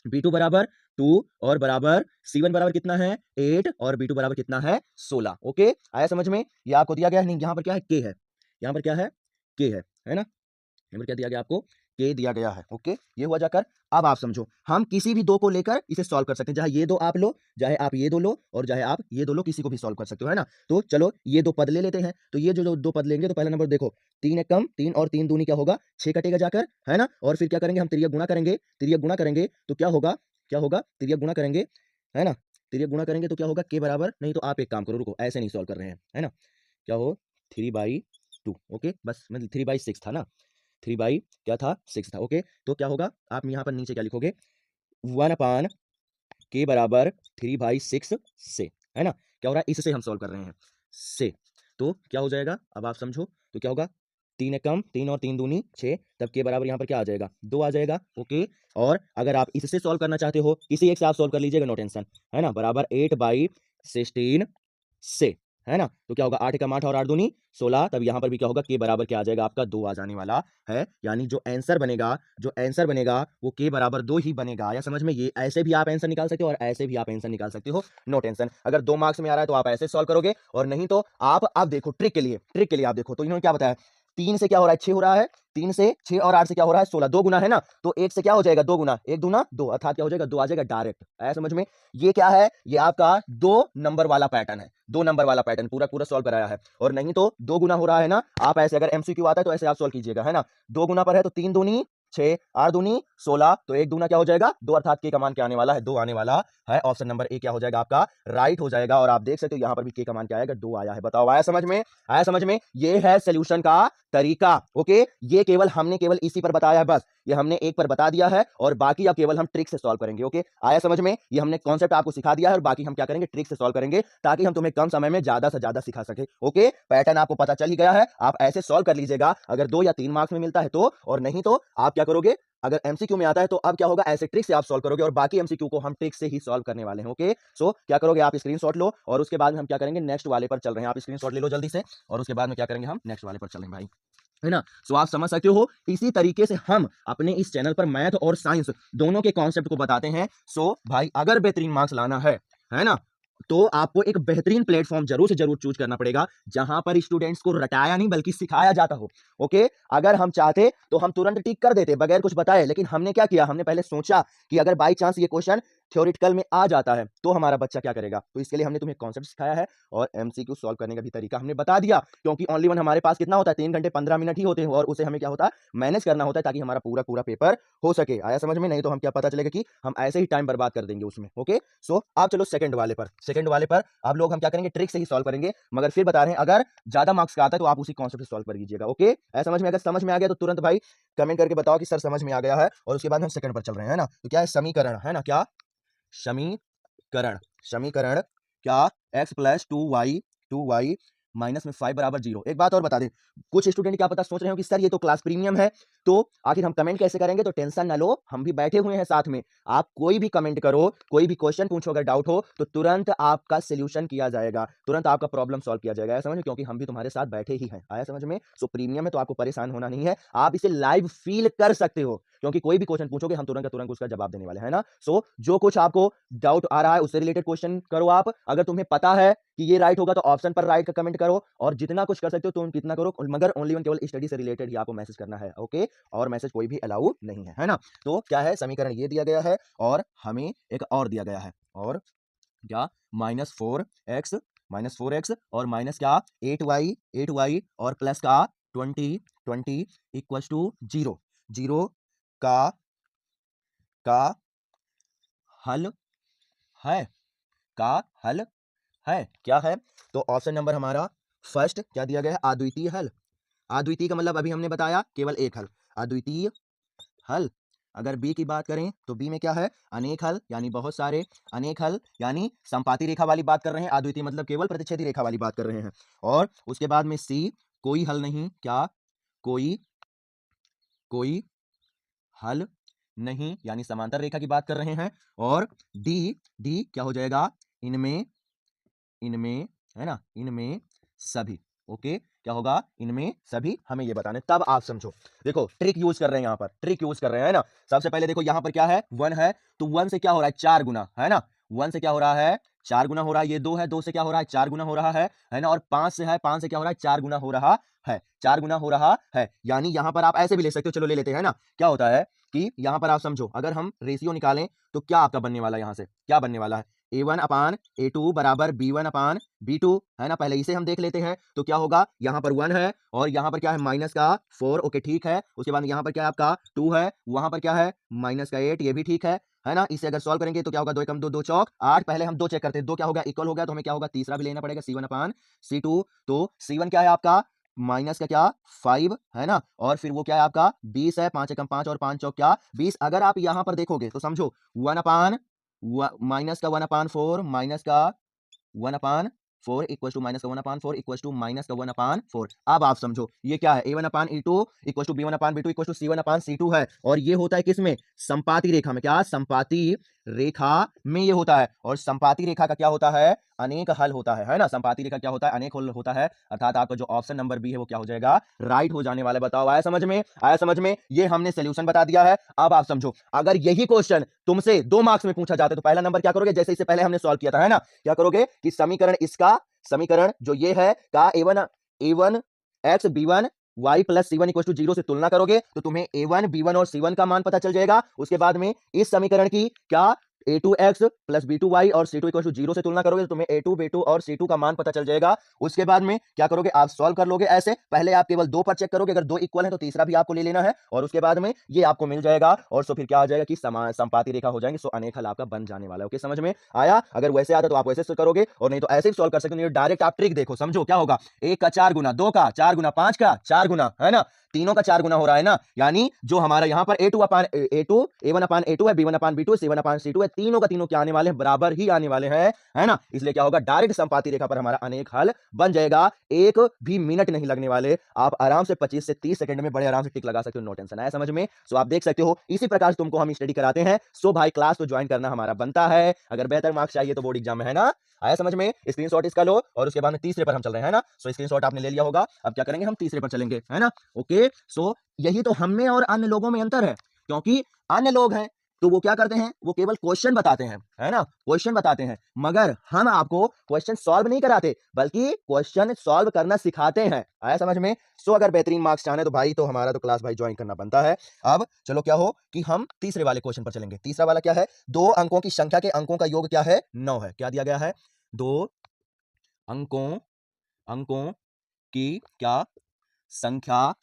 b2 बराबर 2, और बराबर c1 बराबर कितना है, 8, और b2 बराबर कितना है, 16। ओके, आया समझ में? ये आपको दिया गया है, नहीं यहाँ पर क्या है, k है, यहाँ पर क्या है, k है ना? यहाँ पर क्या दिया गया आपको, k दिया गया है। ओके, ये हुआ जाकर। अब आप समझो, हम किसी भी दो को लेकर इसे सॉल्व कर सकते हैं, चाहे ये दो आप लो, चाहे आप ये दो लो, और चाहे आप ये दो लो, किसी को भी सॉल्व कर सकते हो, है ना? तो चलो ये दो पद ले लेते हैं। तो ये जो दो पद लेंगे, तो पहला नंबर देखो, 3 एक कम 3, और 3 दूनी क्या होगा, 6 कटेगा जाकर, है ना? और फिर क्या करेंगे, हम तिर्यक गुणा करेंगे, तिर्यक गुणा करेंगे तो क्या होगा, क्या होगा, तिर्यक गुणा करेंगे, है ना? तिर्यक गुणा करेंगे तो क्या होगा, के बराबर, नहीं तो आप एक काम करो, रुको, ऐसे नहीं सॉल्व कर रहे हैं, है ना? क्या हो, 3/2। ओके, बस मतलब 3/6 था ना, 3 बाई क्या था, 6 था। ओके, तो क्या होगा, आप यहाँ पर नीचे क्या लिखोगे, 1 अपान के बराबर 3/6 से, है ना? क्या हो रहा है, इससे हम सॉल्व कर रहे हैं, से। तो क्या हो जाएगा, अब आप समझो, तो क्या होगा, 3 एक कम 3, और 3 दूनी 6, तब के बराबर यहाँ पर क्या आ जाएगा, 2 आ जाएगा। ओके, और अगर आप इससे सॉल्व करना चाहते हो, किसी एक से आप सॉल्व कर लीजिएगा, नो टेंशन, है ना? बराबर 8/16 से, है ना। तो क्या होगा 8 एकम 8 और 8 दूनी 16, तब यहाँ पर भी क्या होगा के बराबर क्या आ जाएगा आपका 2 आ जाने वाला है। यानी जो आंसर बनेगा वो के बराबर 2 ही बनेगा। या समझ में, ये ऐसे भी आप आंसर निकाल सकते हो और ऐसे भी आप आंसर निकाल सकते हो, नो टेंशन। अगर 2 मार्क्स में आ रहा है तो आप ऐसे सॉल्व करोगे, और नहीं तो आप अब देखो ट्रिक के लिए आप देखो, तो इन्होंने क्या बताया, 3 से क्या हो रहा है 6 हो रहा है, 3 से 6 और 8 से क्या हो रहा है 16, 2 गुना है ना, तो 1 से क्या हो जाएगा 2 गुना, 1 दूना 2, अर्थात क्या हो जाएगा 2 आ जाएगा डायरेक्ट। आया समझ में। ये क्या है, ये आपका 2 नंबर वाला पैटर्न है, 2 नंबर वाला पैटर्न पूरा पूरा सॉल्व कराया है। और नहीं तो 2 गुना हो रहा है ना, आप ऐसे अगर एमसीक्यू आता है तो ऐसे आप सॉल्व कीजिएगा, है ना। 2 गुना पर है तो 3 दूनी 6, 8 दूनी 16, तो 1 दूना क्या हो जाएगा 2, अर्थात के का मान क्या आने वाला है 2 आने वाला है। ऑप्शन नंबर ए क्या हो जाएगा आपका राइट हो जाएगा। और आप देख सकते हो यहाँ पर भी के का मान क्या आएगा 2 आया है। बताओ आया समझ में, आया समझ में। ये है सोल्यूशन का तरीका। ओके, ये केवल हमने केवल इसी पर बताया है, बस ये हमने एक पर बता दिया है और बाकी अब केवल हम ट्रिक से सॉल्व करेंगे। ओके, आया समझ में। ये हमने कॉन्सेप्ट आपको सिखा दिया है और बाकी हम क्या करेंगे ट्रिक से सॉल्व करेंगे, ताकि हम तुम्हें कम समय में ज्यादा से ज्यादा सिखा सके। ओके, पैटर्न आपको पता चल ही गया है, आप ऐसे सॉल्व कर लीजिएगा अगर 2 या 3 मार्क्स में मिलता है तो, और नहीं तो आप क्या करोगे, अगर एमसीक्यू में आता है तो अब क्या होगा ऐसे ट्रिक से आप सॉल्व करोगे, और बाकी एमसीक्यू को हम ट्रिक से ही सॉल्व करने वाले हैं। ओके, सो क्या करोगे आप स्क्रीनशॉट लो और उसके बाद में हम क्या करेंगे नेक्स्ट वाले पर चल रहे हैं। आप स्क्रीनशॉट ले लो जल्दी से, और उसके बाद में क्या करेंगे हम नेक्स्ट वाले पर चलेंगे भाई, है ना। सो आप समझ सकते हो, इसी तरीके से हम अपने इस चैनल पर मैथ और साइंस दोनों के कॉन्सेप्ट को बताते हैं। सो भाई अगर बेहतरीन मार्क्स लाना है ना, तो आपको एक बेहतरीन प्लेटफॉर्म जरूर से जरूर चूज करना पड़ेगा, जहां पर स्टूडेंट्स को रटाया नहीं बल्कि सिखाया जाता हो। ओके, अगर हम चाहते तो हम तुरंत टिक कर देते बगैर कुछ बताए, लेकिन हमने क्या किया, हमने पहले सोचा कि अगर बाई चांस ये क्वेश्चन थ्योरेटिकल में आ जाता है तो हमारा बच्चा क्या करेगा, तो इसके लिए हमने तुम्हें कॉन्सेप्ट सिखाया है और एमसीक्यू सॉल्व करने का भी तरीका हमने बता दिया। क्योंकि ओनली वन हमारे पास कितना होता है 3 घंटे 15 मिनट ही होते हैं, और उसे हमें क्या होता है मैनेज करना होता है, ताकि हमारा पूरा पूरा पेपर हो सके। आया समझ में, नहीं तो हम क्या पता चलेगा कि हम ऐसे ही टाइम बर्बाद कर देंगे उसमें। ओके, सो आप चलो सेकंड वाले पर, सेकंड वाले पर आप लोग हम क्या करेंगे ट्रिक से ही सॉल्व करेंगे, मगर फिर बता रहे हैं अगर ज्यादा मार्क्स का आता है तो आप उसी कॉन्सेप्ट से सॉल्व कर लीजिएगा। ओके, ऐसा समझ में, अगर समझ में आ गया तो तुरंत भाई कमेंट करके बताओ कि सर समझ में आ गया है, और उसके बाद हम सेकंड पर चल रहे हैं, है ना। तो क्या है समीकरण, है ना, क्या समीकरण, समीकरण क्या x प्लस 2y माइनस में 5 बराबर 0। एक बात और बता दें, कुछ स्टूडेंट क्या पता सोच रहे हो कि सर ये तो क्लास प्रीमियम है, तो आखिर हम कमेंट कैसे करेंगे, तो टेंशन ना लो, हम भी बैठे हुए हैं साथ में। आप कोई भी कमेंट करो, कोई भी क्वेश्चन पूछो, अगर डाउट हो तो तुरंत आपका सोल्यूशन किया जाएगा, तुरंत आपका प्रॉब्लम सॉल्व किया जाएगा। समझ में, क्योंकि हम भी तुम्हारे साथ बैठे ही हैं। आया समझ में। सो प्रीमियम है तो आपको परेशान होना नहीं है, आप इसे लाइव फील कर सकते हो, क्योंकि कोई भी क्वेश्चन पूछोगे हम तुरंत तुरंत उसका जवाब देने वाले हैं ना। सो जो कुछ आपको डाउट आ रहा है उससे रिलेटेड क्वेश्चन करो आप, अगर तुम्हें पता है कि ये राइट होगा तो ऑप्शन पर राइट का कमेंट करो, और जितना कुछ कर सकते हो तुम कितना करो, मगर ओनली वन केवल स्टडी से रिलेटेड ही आपको मैसेज करना है। ओके, और मैसेज कोई भी अलाउ नहीं है ना। तो क्या है समीकरण ये दिया गया है, और हमें एक और दिया गया है, और क्या -4x और माइनस क्या 8y और प्लस का 20 इक्वल्स टू 0, 0 का हल है, का हल है क्या है। तो ऑप्शन नंबर हमारा फर्स्ट क्या दिया गया है, अद्वितीय हल। अद्वितीय का मतलब अभी हमने बताया केवल एक हल, अद्वितीय हल। अगर बी की बात करें तो बी में क्या है अनेक हल, यानी बहुत सारे अनेक हल, यानी संपाती रेखा वाली बात कर रहे हैं। अद्वितीय मतलब केवल प्रतिच्छेदी रेखा वाली बात कर रहे हैं। और उसके बाद में सी कोई हल नहीं, क्या कोई कोई हल नहीं, यानी समांतर रेखा की बात कर रहे हैं। और डी डी क्या हो जाएगा इनमें, इनमें, है ना, इनमें सभी। ओके, क्या होगा इनमें सभी, हमें ये बताने, तब आप समझो। देखो ट्रिक यूज कर रहे हैं, यहाँ पर ट्रिक यूज कर रहे हैं, है ना। सबसे पहले देखो यहाँ पर क्या है 1 है, तो 1 से क्या हो रहा है 4 गुना, है ना। 1 से क्या हो रहा है 4 गुना हो रहा है, ये 2 है, 2 से क्या हो रहा है 4 गुना हो रहा है ना। और 5 से है, 5 से क्या हो रहा है 4 गुना हो रहा है, 4 गुना हो रहा है। यानी यहाँ पर आप ऐसे भी ले सकते हो, चलो ले लेते हैं ना। क्या होता है कि यहाँ पर आप समझो, अगर हम रेशियो निकालें तो क्या आपका बनने वाला है, यहाँ से क्या बनने वाला है a1 अपान a2 बराबर b1 अपान b2, है ना। पहले इसे हम देख लेते हैं, तो क्या होगा यहाँ पर 1 है और यहाँ पर क्या है माइनस का 4। ओके ठीक है, उसके बाद यहाँ पर क्या है आपका 2 है, वहां पर क्या है माइनस का 8, ये भी ठीक है ना। इसे अगर सॉल्व करेंगे तो क्या होगा 2 एकम 2, 2 चौक 8। पहले हम 2 चेक करते हैं, 2 क्या हो गया इक्वल हो गया, तो हमें क्या होगा तीसरा भी लेना पड़ेगा c1 अपान c2। तो c1 क्या है आपका माइनस का क्या 5, है ना। और फिर वो क्या है आपका 20 है, 5 एकम 5 और 5 चौक क्या 20। अगर आप यहाँ पर देखोगे तो समझो 1 अपान माइनस का 1 अपान 4 माइनस का 1 अपान 4 इक्वल टू माइनस का 1/4 इक्वल टू माइनस का 1/4। अब आप समझो ये क्या है, a1/e2 equal to b1/b2 equal to c1/c2 है, और ये होता है किसमें, संपाती रेखा में। क्या, संपाती रेखा में ये होता है। और संपाती रेखा का क्या होता है, अनेक हल होता है ना। संपाती रेखा क्या होता है, अनेक हल होता है, अर्थात आपका जो ऑप्शन नंबर बी है वो क्या हो जाएगा, राइट हो जाने वाला है। बताओ आया समझ में, आया समझ में। ये हमने सोल्यूशन बता दिया है। अब आप समझो, अगर यही क्वेश्चन तुमसे 2 मार्क्स में पूछा जाता है तो पहला नंबर क्या करोगे, जैसे इससे पहले हमने सॉल्व किया था, है ना। क्या करोगे कि समीकरण, इसका समीकरण जो ये है का a1 x b1 y plus C one equal to 0 से तुलना करोगे तो तुम्हें a1 b1 और c1 का मान पता चल जाएगा। उसके बाद में इस समीकरण की क्या a2x प्लस b2y और c2 इक्वल टू 0 से तुलना करोगे तो तुम्हें a2 b2 और c2 का मान पता चल जाएगा। उसके बाद में क्या करोगे, आप सॉल्व कर लोगे ऐसे। पहले आप केवल 2 पर चेक करोगे, अगर 2 इक्वल है तो तीसरा भी आपको ले लेना है, और उसके बाद में ये आपको मिल जाएगा। और सो फिर क्या आ जाएगा कि संपाती रेखा हो जाएंगे। सो अनेक हल आपका बन जाने वाला है। ओके, समझ में आया। अगर वैसे आता तो आप वैसे करोगे, और नहीं तो ऐसे भी सॉल्व कर सकते हो। डायरेक्ट आप ट्रिक देखो, समझो क्या होगा, 1 का 4 गुना, 2 का 4 गुना, 5 का 4 गुना, है ना, तीनों का 4 गुना हो रहा है ना। यानी जो हमारा यहाँ पर a1/a2 है, b1/b2 c1/c2 है, तीनों का तीनों क्या आने वाले हैं, बराबर ही आने वाले हैं, है ना। इसलिए क्या होगा, डायरेक्ट संपाती रेखा पर हमारा अनेक हल बन जाएगा। एक भी मिनट नहीं लगने वाले, आप आराम से 25 से 30 सेकंड में बड़े आराम से टिक लगा सकते हो। नो टेंशन, आया समझ में। सो आप देख सकते हो इसी प्रकार से तुमको हम स्टडी कराते हैं। सो भाई क्लास तो ज्वाइन करना हमारा बनता है, अगर बेहतर मार्क्स चाहिए तो बोर्ड एग्जाम में, है ना। आया समझ में। स्क्रीनशॉट इसका लो, और उसके बाद में तीसरे पर हम चल रहे हैं, है ना। सो स्क्रीनशॉट आपने ले लिया होगा। अब क्या करेंगे, हम तीसरे पर चलेंगे, है ना। ओके, सो यही तो हम में और अन्य लोगों में अंतर है, क्योंकि अन्य लोग हैं तो वो क्या करते हैं, वो केवल क्वेश्चन बताते हैं, है ना, क्वेश्चन बताते हैं, मगर हम आपको क्वेश्चन सॉल्व नहीं कराते, बल्कि क्वेश्चन सॉल्व करना सिखाते हैं। आया समझ में। सो अगर बेहतरीन मार्क्स चाहने तो भाई, तो हमारा तो क्लास भाई ज्वाइन करना बनता है। अब चलो क्या हो कि हम तीसरे वाले क्वेश्चन पर चलेंगे। तीसरा वाला क्या है, 2 अंकों की संख्या के अंकों का योग क्या है, 9 है। क्या दिया गया है, 2 अंकों की क्या संख्या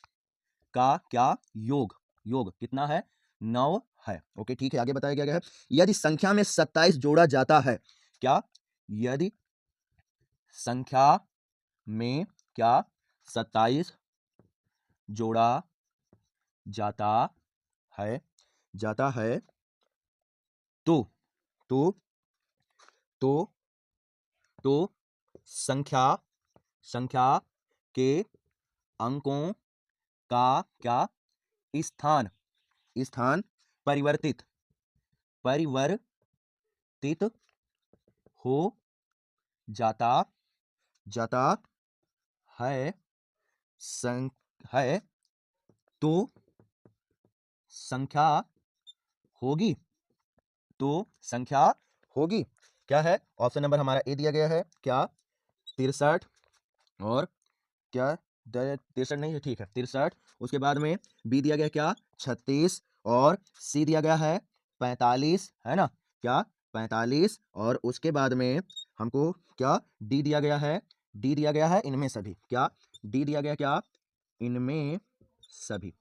का क्या योग, योग कितना है, 9 है। ओके ठीक है, आगे बताया गया है, यदि संख्या में 27 जोड़ा जाता है, क्या, यदि संख्या में क्या 27 जोड़ा जाता है तो तो तो तो संख्या के अंकों का क्या स्थान स्थान परिवर्तित हो जाता है है तो संख्या होगी, क्या है, ऑप्शन नंबर हमारा ए दिया गया है, क्या 63, और क्या 63 नहीं है, ठीक है 63। उसके बाद में बी दिया गया क्या 36, और सी दिया गया है 45, है ना, क्या 45। और उसके बाद में हमको क्या डी दिया गया है, इनमें सभी, क्या डी दिया गया क्या इनमें सभी।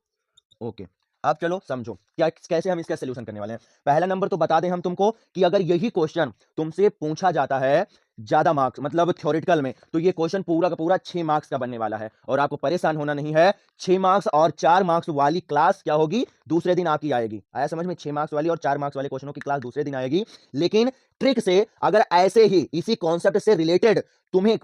ओके, अब चलो समझो क्या कैसे हम इसका सलूशन करने वाले हैं। पहला नंबर तो बता दें हम तुमको कि अगर यही क्वेश्चन तुमसे पूछा जाता है ज्यादा मार्क्स मतलब थ्योरेटिकल में, तो ये क्वेश्चन पूरा का पूरा 6 मार्क्स का बनने वाला है। और आपको परेशान होना नहीं है, 6 मार्क्स और 4 मार्क्स वाली क्लास क्या होगी, दूसरे दिन आपकी आएगी। आया समझ में, 6 मार्क्स वाली और 4 मार्क्स वाले क्वेश्चनों की क्लास दूसरे दिन आएगी। लेकिन ट्रिक से, अगर ऐसे ही इसी कॉन्सेप्ट से रिलेटेड तुम्हें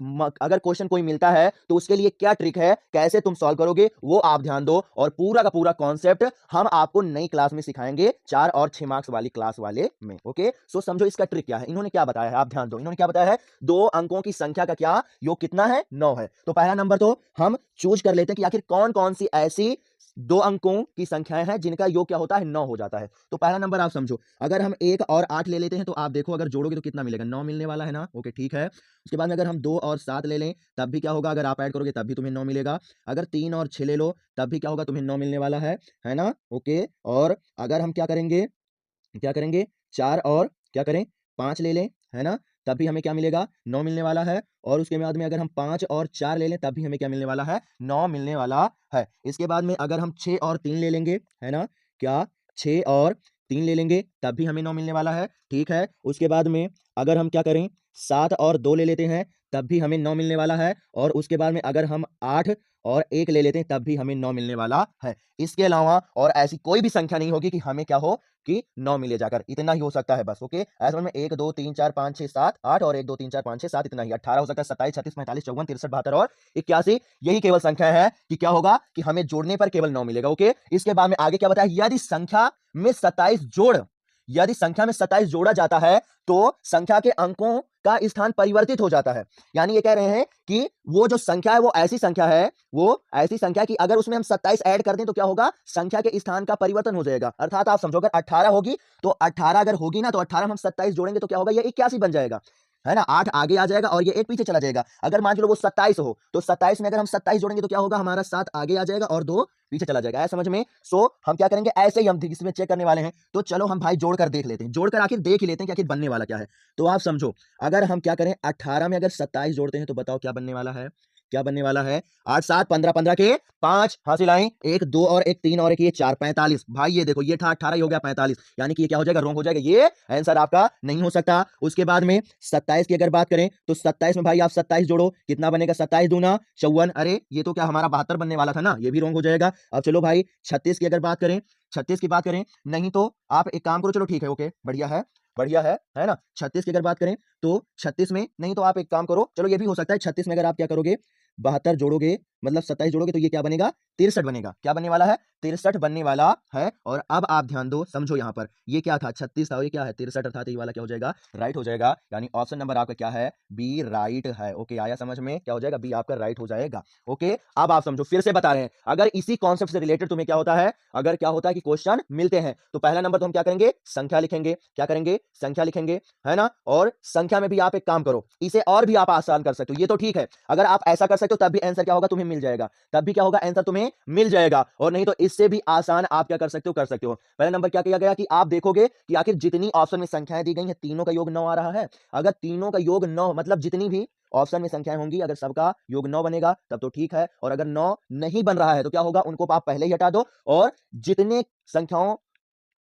अगर क्वेश्चन कोई मिलता है तो उसके लिए क्या ट्रिक है, कैसे तुम सॉल्व करोगे, वो आप ध्यान दो। और पूरा का पूरा कॉन्सेप्ट हम आपको नई क्लास में सिखाएंगे, 4 और 6 मार्क्स वाली क्लास वाले में। ओके, सो समझो इसका ट्रिक क्या है। इन्होंने क्या बताया है, आप ध्यान दो। इन्होंने क्या बताया है, 2 अंकों की संख्या का क्या योग कितना है, 9 है। तो पहला नंबर तो हम चूज कर लेते हैं कि आखिर कौन कौन सी ऐसी 2 अंकों की संख्याएं हैं जिनका योग क्या होता है, 9 हो जाता है। तो पहला नंबर आप समझो, अगर हम 1 और 8 ले लेते हैं तो आप देखो अगर जोड़ोगे तो कितना मिलेगा, 9 मिलने वाला है ना। ओके ठीक है। उसके बाद में अगर हम 2 और 7 ले लें तब भी क्या होगा, अगर आप ऐड करोगे तब भी तुम्हें 9 मिलेगा। अगर 3 और 6 ले लो तब भी क्या होगा, तुम्हें 9 मिलने वाला है ना। ओके, और अगर हम क्या करेंगे 4 और क्या करें 5 ले लें, है ना, तब भी हमें क्या मिलेगा, 9 मिलने वाला है। और उसके बाद में अगर हम 5 और 4 ले लें तब भी हमें क्या मिलने वाला है, 9 मिलने वाला है। इसके बाद में अगर हम 6 और 3 ले लेंगे, है ना, क्या 6 और 3 ले लेंगे तब भी हमें 9 मिलने वाला है। ठीक है। उसके बाद में अगर हम क्या करें 7 और 2 ले लेते हैं तब भी हमें 9 मिलने वाला है, और उसके बाद में अगर हम 8 और 1 ले लेते हैं तब भी हमें 9 मिलने वाला है। इसके अलावा और ऐसी कोई भी संख्या नहीं होगी कि हमें क्या हो कि 9 मिले जाकर, इतना ही हो सकता है बस। ओके, ऐसे समझ में 1 2 3 4 5 6 7 8 और 1 2 3 4 5 6 7 इतना ही। 18 हो सकता है, 27 36 45 54 63 72 और 81, यही केवल संख्या है कि क्या होगा कि हमें जोड़ने पर केवल 9 मिलेगा। ओके, इसके बाद में आगे क्या बताया, यदि संख्या में 27 यदि संख्या में 27 जोड़ा जाता है तो संख्या के अंकों का स्थान परिवर्तित हो जाता है। यानी ये कह रहे हैं कि वो जो संख्या है वो ऐसी संख्या कि अगर उसमें हम 27 ऐड कर दें तो क्या होगा, संख्या के स्थान का परिवर्तन हो जाएगा। अर्थात आप समझो, अगर 18 होगी तो 18 अगर होगी ना, तो 18 में हम 27 जोड़ेंगे तो क्या होगा, ये 81 बन जाएगा, है ना। 8 आगे आ जाएगा और ये 1 पीछे चला जाएगा। अगर मान लो वो 27 हो तो 27 में अगर हम 27 जोड़ेंगे तो क्या होगा, हमारा 7 आगे आ जाएगा और 2 पीछे चला जाएगा। है समझ में। सो हम क्या करेंगे, ऐसे ही हम इसमें चेक करने वाले हैं। तो चलो हम भाई जोड़कर देख लेते हैं, जोड़कर आखिर देख ही लेते हैं कि आखिर बनने वाला क्या है। तो आप समझो, अगर हम क्या करें, 18 में अगर 27 जोड़ते हैं तो बताओ क्या बनने वाला है, क्या बनने वाला है। 8 7 15 15 के 5 हासिल आई, 1 2 और 1 3 और 1 ये 4 45। भाई ये देखो, ये था 18 हो गया 45, यानी कि ये क्या हो जाएगा, रॉन्ग हो जाएगा, ये आंसर आपका नहीं हो सकता। उसके बाद में 27 की अगर बात करें तो 27 में भाई आप 27 जोड़ो, कितना बनेगा, 27 दूना 54। अरे ये तो क्या हमारा 72 बनने वाला था ना, ये भी रॉन्ग हो जाएगा। अब चलो भाई 36 की अगर बात करें, 36 की बात करें, नहीं तो आप एक काम करो, चलो ठीक है, ओके बढ़िया है, बढ़िया है ना। 36 की अगर बात करें तो 36 में नहीं तो आप एक काम करो, चलो ये भी हो सकता है। 36 में अगर आप क्या करोगे, 72 जोड़ोगे, मतलब 27 जोड़ोगे तो ये क्या बनेगा, 63 बनेगा। क्या बनने वाला है, 63 बनने वाला है। और अब आप ध्यान दो, समझो यहाँ पर ये क्या था, 36 था और ये क्या है 63, अर्थात ये वाला क्या हो जाएगा, राइट हो जाएगा। यानी ऑप्शन नंबर आपका क्या है, बी राइट है। ओके, आया समझ में, क्या हो जाएगा, बी आपका राइट हो जाएगा। ओके, अब आप समझो, फिर से बता रहे हैं, अगर इसी कॉन्सेप्ट से रिलेटेड तुम्हें क्या होता है, अगर क्या होता है कि क्वेश्चन मिलते हैं तो पहला नंबर तो हम क्या करेंगे, संख्या लिखेंगे, क्या करेंगे, संख्या लिखेंगे, है ना। और संख्या में भी आप एक काम करो, इसे और भी आप आसान कर सकते हो, ये तो ठीक है, अगर आप ऐसा कर सकते हो तब भी आंसर क्या होगा, तुम्हें मिल जाएगा, तब भी क्या होगा, आंसर तुम्हें मिल जाएगा। और नहीं तो इससे भी आसान आप क्या कर सकते हो, कर सकते हो। पहला नंबर क्या किया गया कि आप देखोगे कि आखिर जितनी ऑप्शन में संख्याएं दी गई हैं, तीनों का योग 9 आ रहा है। अगर तीनों का योग 9, मतलब जितनी भी ऑप्शन में संख्याएं होंगी, अगर सबका योग 9 बनेगा तब तो ठीक है, और अगर 9 नहीं बन रहा है तो क्या होगा, उनको आप पहले ही हटा दो, और जितने संख्याओं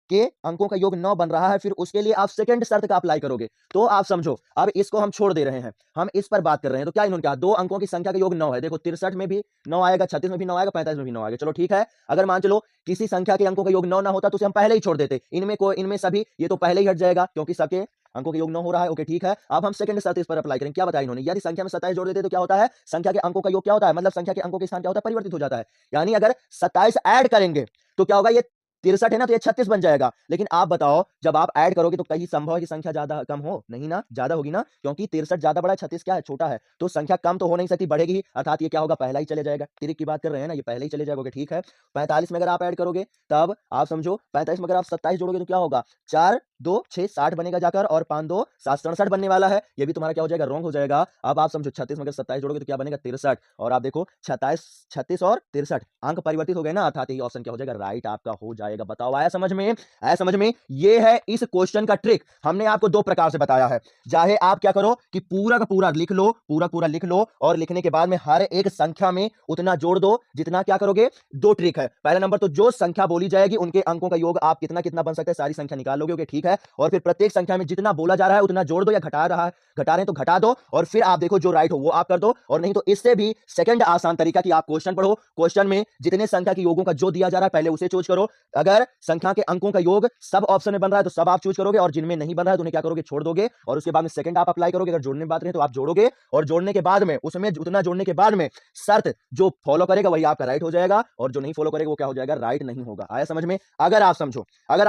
के अंकों का योग 9 बन रहा है, फिर उसके लिए आप सेकंड शर्त का अप्लाई करोगे। तो आप समझो, अब इसको हम छोड़ दे रहे हैं, हम इस पर बात कर रहे हैं। तो क्या इन्होंने कहा, दो अंकों की संख्या का योग 9 है, देखो 63 में भी 9 आएगा, 36 में भी 9 आएगा, 45 में भी 9 आएगा। चलो ठीक है, अगर मान चलो किसी संख्या के अंकों का योग 9 ना होता तो उसे हम पहले ही छोड़ देते, इनमें सभी ये तो पहले ही हट जाएगा क्योंकि सबके अंकों के योग 9 हो रहा है। ओके ठीक है, अब हम सेकंड शर्त इस पर अप्लाई करें। क्या बताया इन्होंने, यदि संख्या में 27 जोड़ देते तो क्या होता है, संख्या के अंकों का योग क्या होता है, मतलब संख्या के अंकों के स्थान क्या होता है, परिवर्तित हो जाता है। यानी अगर 27 ऐड करेंगे तो क्या होगा, ये 63 है ना, तो ये 36 बन जाएगा। लेकिन आप बताओ, जब आप ऐड करोगे तो कहीं संभव है कि संख्या ज्यादा कम हो, नहीं ना, ज्यादा होगी ना, क्योंकि 63 ज्यादा बड़ा है, 36 क्या है, छोटा है, तो संख्या कम तो हो नहीं सकती, बढ़ेगी ही, अर्थात ये क्या होगा, पहला ही चले जाएगा। ट्रिक की बात कर रहे हैं ना, ये पहले ही चले जाएगा। ठीक है, 45 में अगर आप ऐड करोगे तब आप समझो, 45 में अगर आप 27 जोड़ोगे तो क्या होगा, 4 2 6 60 बनेगा जाकर, और 5 2 7 67 बनने वाला है। ये भी तुम्हारा क्या हो जाएगा, रॉन्ग हो जाएगा। अब आप समझो 36 में अगर 27 जोड़ोगे तो क्या बनेगा, 63, और आप देखो 27 36 और 63 अंक परिवर्तित हो गए ना, अर्थात ये ऑप्शन क्या हो जाएगा, राइट आपका हो जाएगा। बताओ आया समझ में, आया समझ में। ये है इस क्वेश्चन का ट्रिक, हमने आपको दो प्रकार से बताया है। चाहे आप क्या करो कि पूरा का पूरा लिख लो, पूरा पूरा लिख लो, और लिखने के बाद में हर एक संख्या में उतना जोड़ दो जितना, क्या करोगे, दो ट्रिक है। पहला नंबर तो जो संख्या बोली जाएगी उनके अंकों का योग आप कितना कितना बन सकते हैं, सारी संख्या निकाल लोगे। ओके ठीक है, और फिर प्रत्येक संख्या में जितना बोला जा रहा है उतना जोड़ दो, या घटा रहा है, घटा रहे हैं तो घटा दो, और फिर आप देखो जो राइट हो वो आप कर दो। और नहीं तो इससे भी सेकंड आसान तरीका कि आप क्वेश्चन पढ़ो, क्वेश्चन में जितने संख्या के योगों का जो दिया जा रहा है पहले उसे चूज करो। अगर संख्या के अंकों का योग सब ऑप्शन में बन रहा है तो सब आप चूज करोगे, और जिनमें नहीं बन रहा है तो उन्हें क्या करोगे, छोड़ दोगे, और उसके बाद में सेकंड आप अप्लाई करोगे। अगर जोड़ने की बात रहे तो आप जोड़ोगे, और जोड़ने के बाद में उसमें उतना जोड़ने के बाद में शर्त जो फॉलो करेगा वही आपका राइट हो जाएगा, और जो नहीं फॉलो करेगा वो क्या हो जाएगा, राइट नहीं होगा। आया समझ में। अगर आप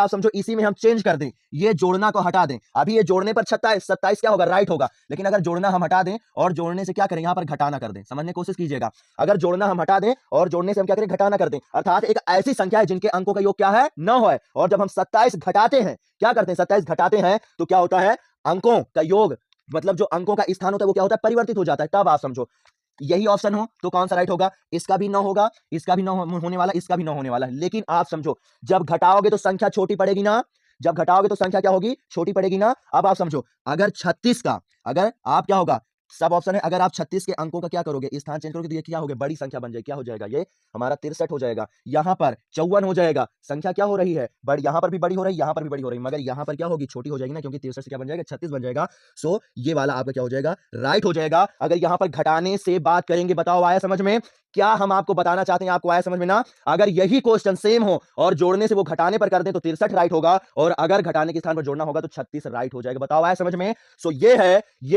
समझो इसी में हम चेंज कर दें, ये जोड़ना को हटा दें, अभी ये जोड़ने पर 27 क्या होगा, राइट होगा, लेकिन अगर जोड़ना हम हटा दें और जोड़ने से क्या करें, यहां पर घटाना कर दें, समझने की कोशिश कीजिएगा। अगर जोड़ना हम हटा दें और जोड़ने से हम क्या करें, घटाना कर दें, अर्थात एक ऐसी संख्या है जिनके अंकों का योग क्या है, 9 है, और जब हम 27 घटाते हैं, क्या करते हैं, 27 घटाते हैं तो क्या होता है, अंकों का योग, मतलब जो अंकों का स्थान होता है वो क्या होता है, परिवर्तित हो जाता है। तब आप समझो यही ऑप्शन हो तो कौन सा राइट होगा, इसका भी 9 होगा, इसका भी 9 होने वाला, इसका भी 9 होने वाला है। लेकिन आप समझो जब घटाओगे तो संख्या छोटी पड़ेगी ना, जब घटाओगे तो संख्या क्या होगी, छोटी पड़ेगी ना। अब आप समझो अगर 36 का, अगर आप क्या होगा सब ऑप्शन है। अगर आप 36 के अंकों का क्या करोगे, स्थान चेंज करोगे तो ये क्या हो गया, बड़ी संख्या बन जाएगी। क्या हो जाएगा, ये हमारा 63 हो जाएगा। यहाँ पर 54 हो जाएगा। संख्या क्या हो रही है, बड़ी, यहाँ पर भी बड़ी हो रही है, यहाँ पर भी बड़ी हो रही है, मगर यहाँ पर क्या होगी, छोटी हो जाएगी ना, क्योंकि 63 से क्या बन जाएगा, 36 बन जाएगा। सो ये वाला आपका क्या हो जाएगा, राइट हो जाएगा। अगर यहाँ पर घटाने से बात करेंगे, बताओ आया समझ में, क्या हम आपको बताना चाहते हैं, आपको आया समझ में ना। अगर यही क्वेश्चन सेम हो और जोड़ने से वो घटाने पर कर दें तो 63 राइट होगा, और अगर घटाने के स्थान पर जोड़ना होगा तो 36 राइट हो जाएगा। बताओ आया समझ में। सो ये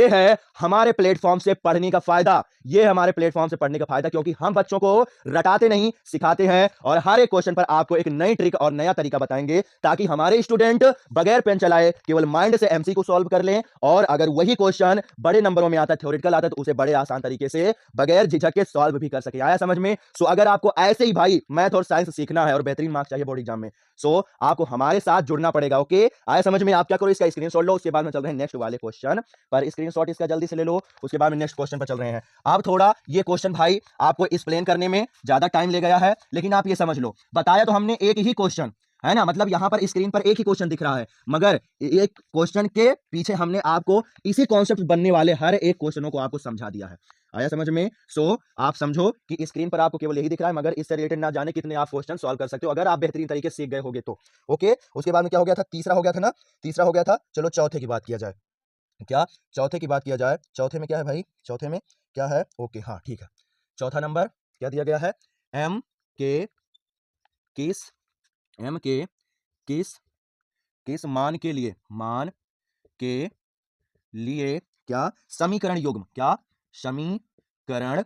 है हमारे प्लेटफॉर्म से पढ़ने का फायदा। ये हमारे प्लेटफॉर्म से पढ़ने का फायदा, क्योंकि हम बच्चों को रटाते नहीं, सिखाते हैं, और हर एक क्वेश्चन पर आपको एक नई ट्रिक और नया तरीका बताएंगे, ताकि हमारे स्टूडेंट बगैर पेन चलाए केवल माइंड से एमसी को सॉल्व कर लें, और अगर वही क्वेश्चन बड़े नंबरों में आता है, थ्योरेटिकल आता है, तो उसे बड़े आसान तरीके से बगैर झिझक के सॉल्व भी कर सके। आया समझ में। सो अगर आपको ऐसे ही भाई मैथ और साइंस सीखना है और बेहतरीन मार्क्स चाहिए बोर्ड एग्जाम में, सो आपको हमारे साथ जुड़ना पड़ेगा। ओके, आया समझ में। आप क्या करो, इसका स्क्रीनशॉट लो, उसके बाद में चल रहे हैं नेक्स्ट वाले क्वेश्चन पर। स्क्रीनशॉट इसका जल्दी से ले लो, उसके बाद में नेक्स्ट क्वेश्चन पर चल रहे हैं। आप थोड़ा ये क्वेश्चन भाई आपको एक्सप्लेन करने में ज्यादा टाइम ले गया है, लेकिन आप ये समझ लो, बताया तो हमने एक ही क्वेश्चन है ना, मतलब यहां पर स्क्रीन पर एक ही क्वेश्चन दिख रहा है, मगर एक क्वेश्चन के पीछे हमने आपको इसी कॉन्सेप्ट बनने वाले हर एक क्वेश्चनों को आपको समझा दिया है। आया समझ में। सो आप समझो कि स्क्रीन पर आपको केवल यही दिख रहा है, मगर इससे रिलेटेड ना जाने कितने आप क्वेश्चन सॉल्व कर सकते हो, अगर आप बेहतरीन तरीके से सीख गए होगे तो। ओके, उसके बाद में क्या हो गया था, तीसरा हो गया था ना, तीसरा हो गया था। चलो चौथे की बात किया जाए, क्या चौथे की बात किया जाए। चौथे में क्या है भाई, चौथे में क्या है, ओके हाँ ठीक है। चौथा नंबर क्या दिया गया है, एम के किस, एम के किस किस मान के लिए, मान के लिए क्या समीकरण युग्म, क्या समीकरण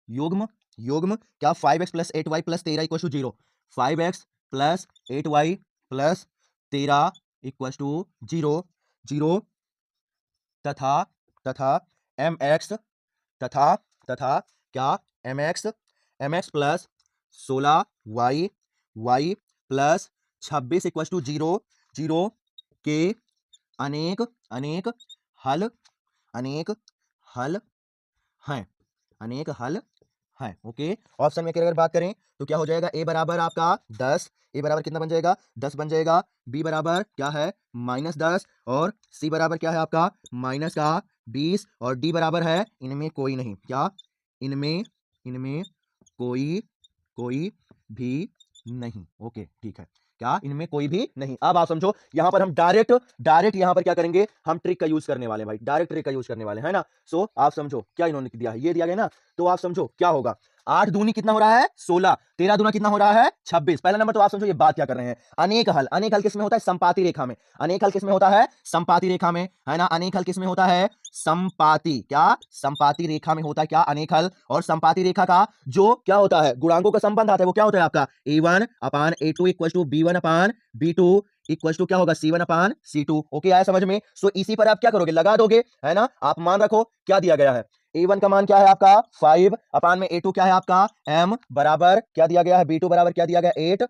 युग्म, युग्म क्या 5x plus 8y plus 13 equal to 0, 5x plus 8y plus 13 equal to 0, 0 तथा तथा mx तथा तथा क्या mx plus 16y y plus 26 equal to 0, 0 के अनेक अनेक हल, अनेक हल हैं, अनेक हल है। ओके, ऑप्शन में अगर बात करें तो क्या हो जाएगा, ए बराबर आपका 10, ए बराबर कितना बन जाएगा, 10 बन जाएगा। बी बराबर क्या है, -10, और सी बराबर क्या है आपका, -20, और डी बराबर है इनमें कोई नहीं, क्या इनमें इनमें कोई कोई भी नहीं। ओके ठीक है, क्या इनमें कोई भी नहीं। अब आप समझो, यहां पर हम डायरेक्ट डायरेक्ट यहां पर क्या करेंगे, हम ट्रिक का यूज करने वाले हैं भाई, डायरेक्ट ट्रिक का यूज करने वाले हैं ना। सो आप समझो क्या इन्होंने दिया है, ये दिया गया ना, तो आप समझो क्या होगा, 8 दूनी कितना हो रहा है 16, 13 दूना कितना हो रहा है 26। पहला नंबर तो आप समझो ये बात क्या कर रहे हैं, अनेक हल, अनेक हल किसमें होता है, संपाती रेखा में, अनेक हल किसमें होता है, संपाती रेखा में, है ना। अनेक हल किसमें होता है, संपाती, क्या संपाती रेखा में होता है क्या अनेक हल। और संपाती रेखा का जो क्या होता है, गुणांकों का संबंध आता है, वो क्या होता है आपका a1 upon a2 equal to b1 upon b2 equal to क्या होगा, c1 अपान c2। ओके, आया समझ में। सो इसी पर आप क्या करोगे, लगा दोगे, है ना। आप मान रखो क्या दिया गया है, a1 का मान क्या है आपका 5 अपान में a2 क्या है आपका m बराबर क्या दिया गया है, b2 बराबर क्या दिया गया 8,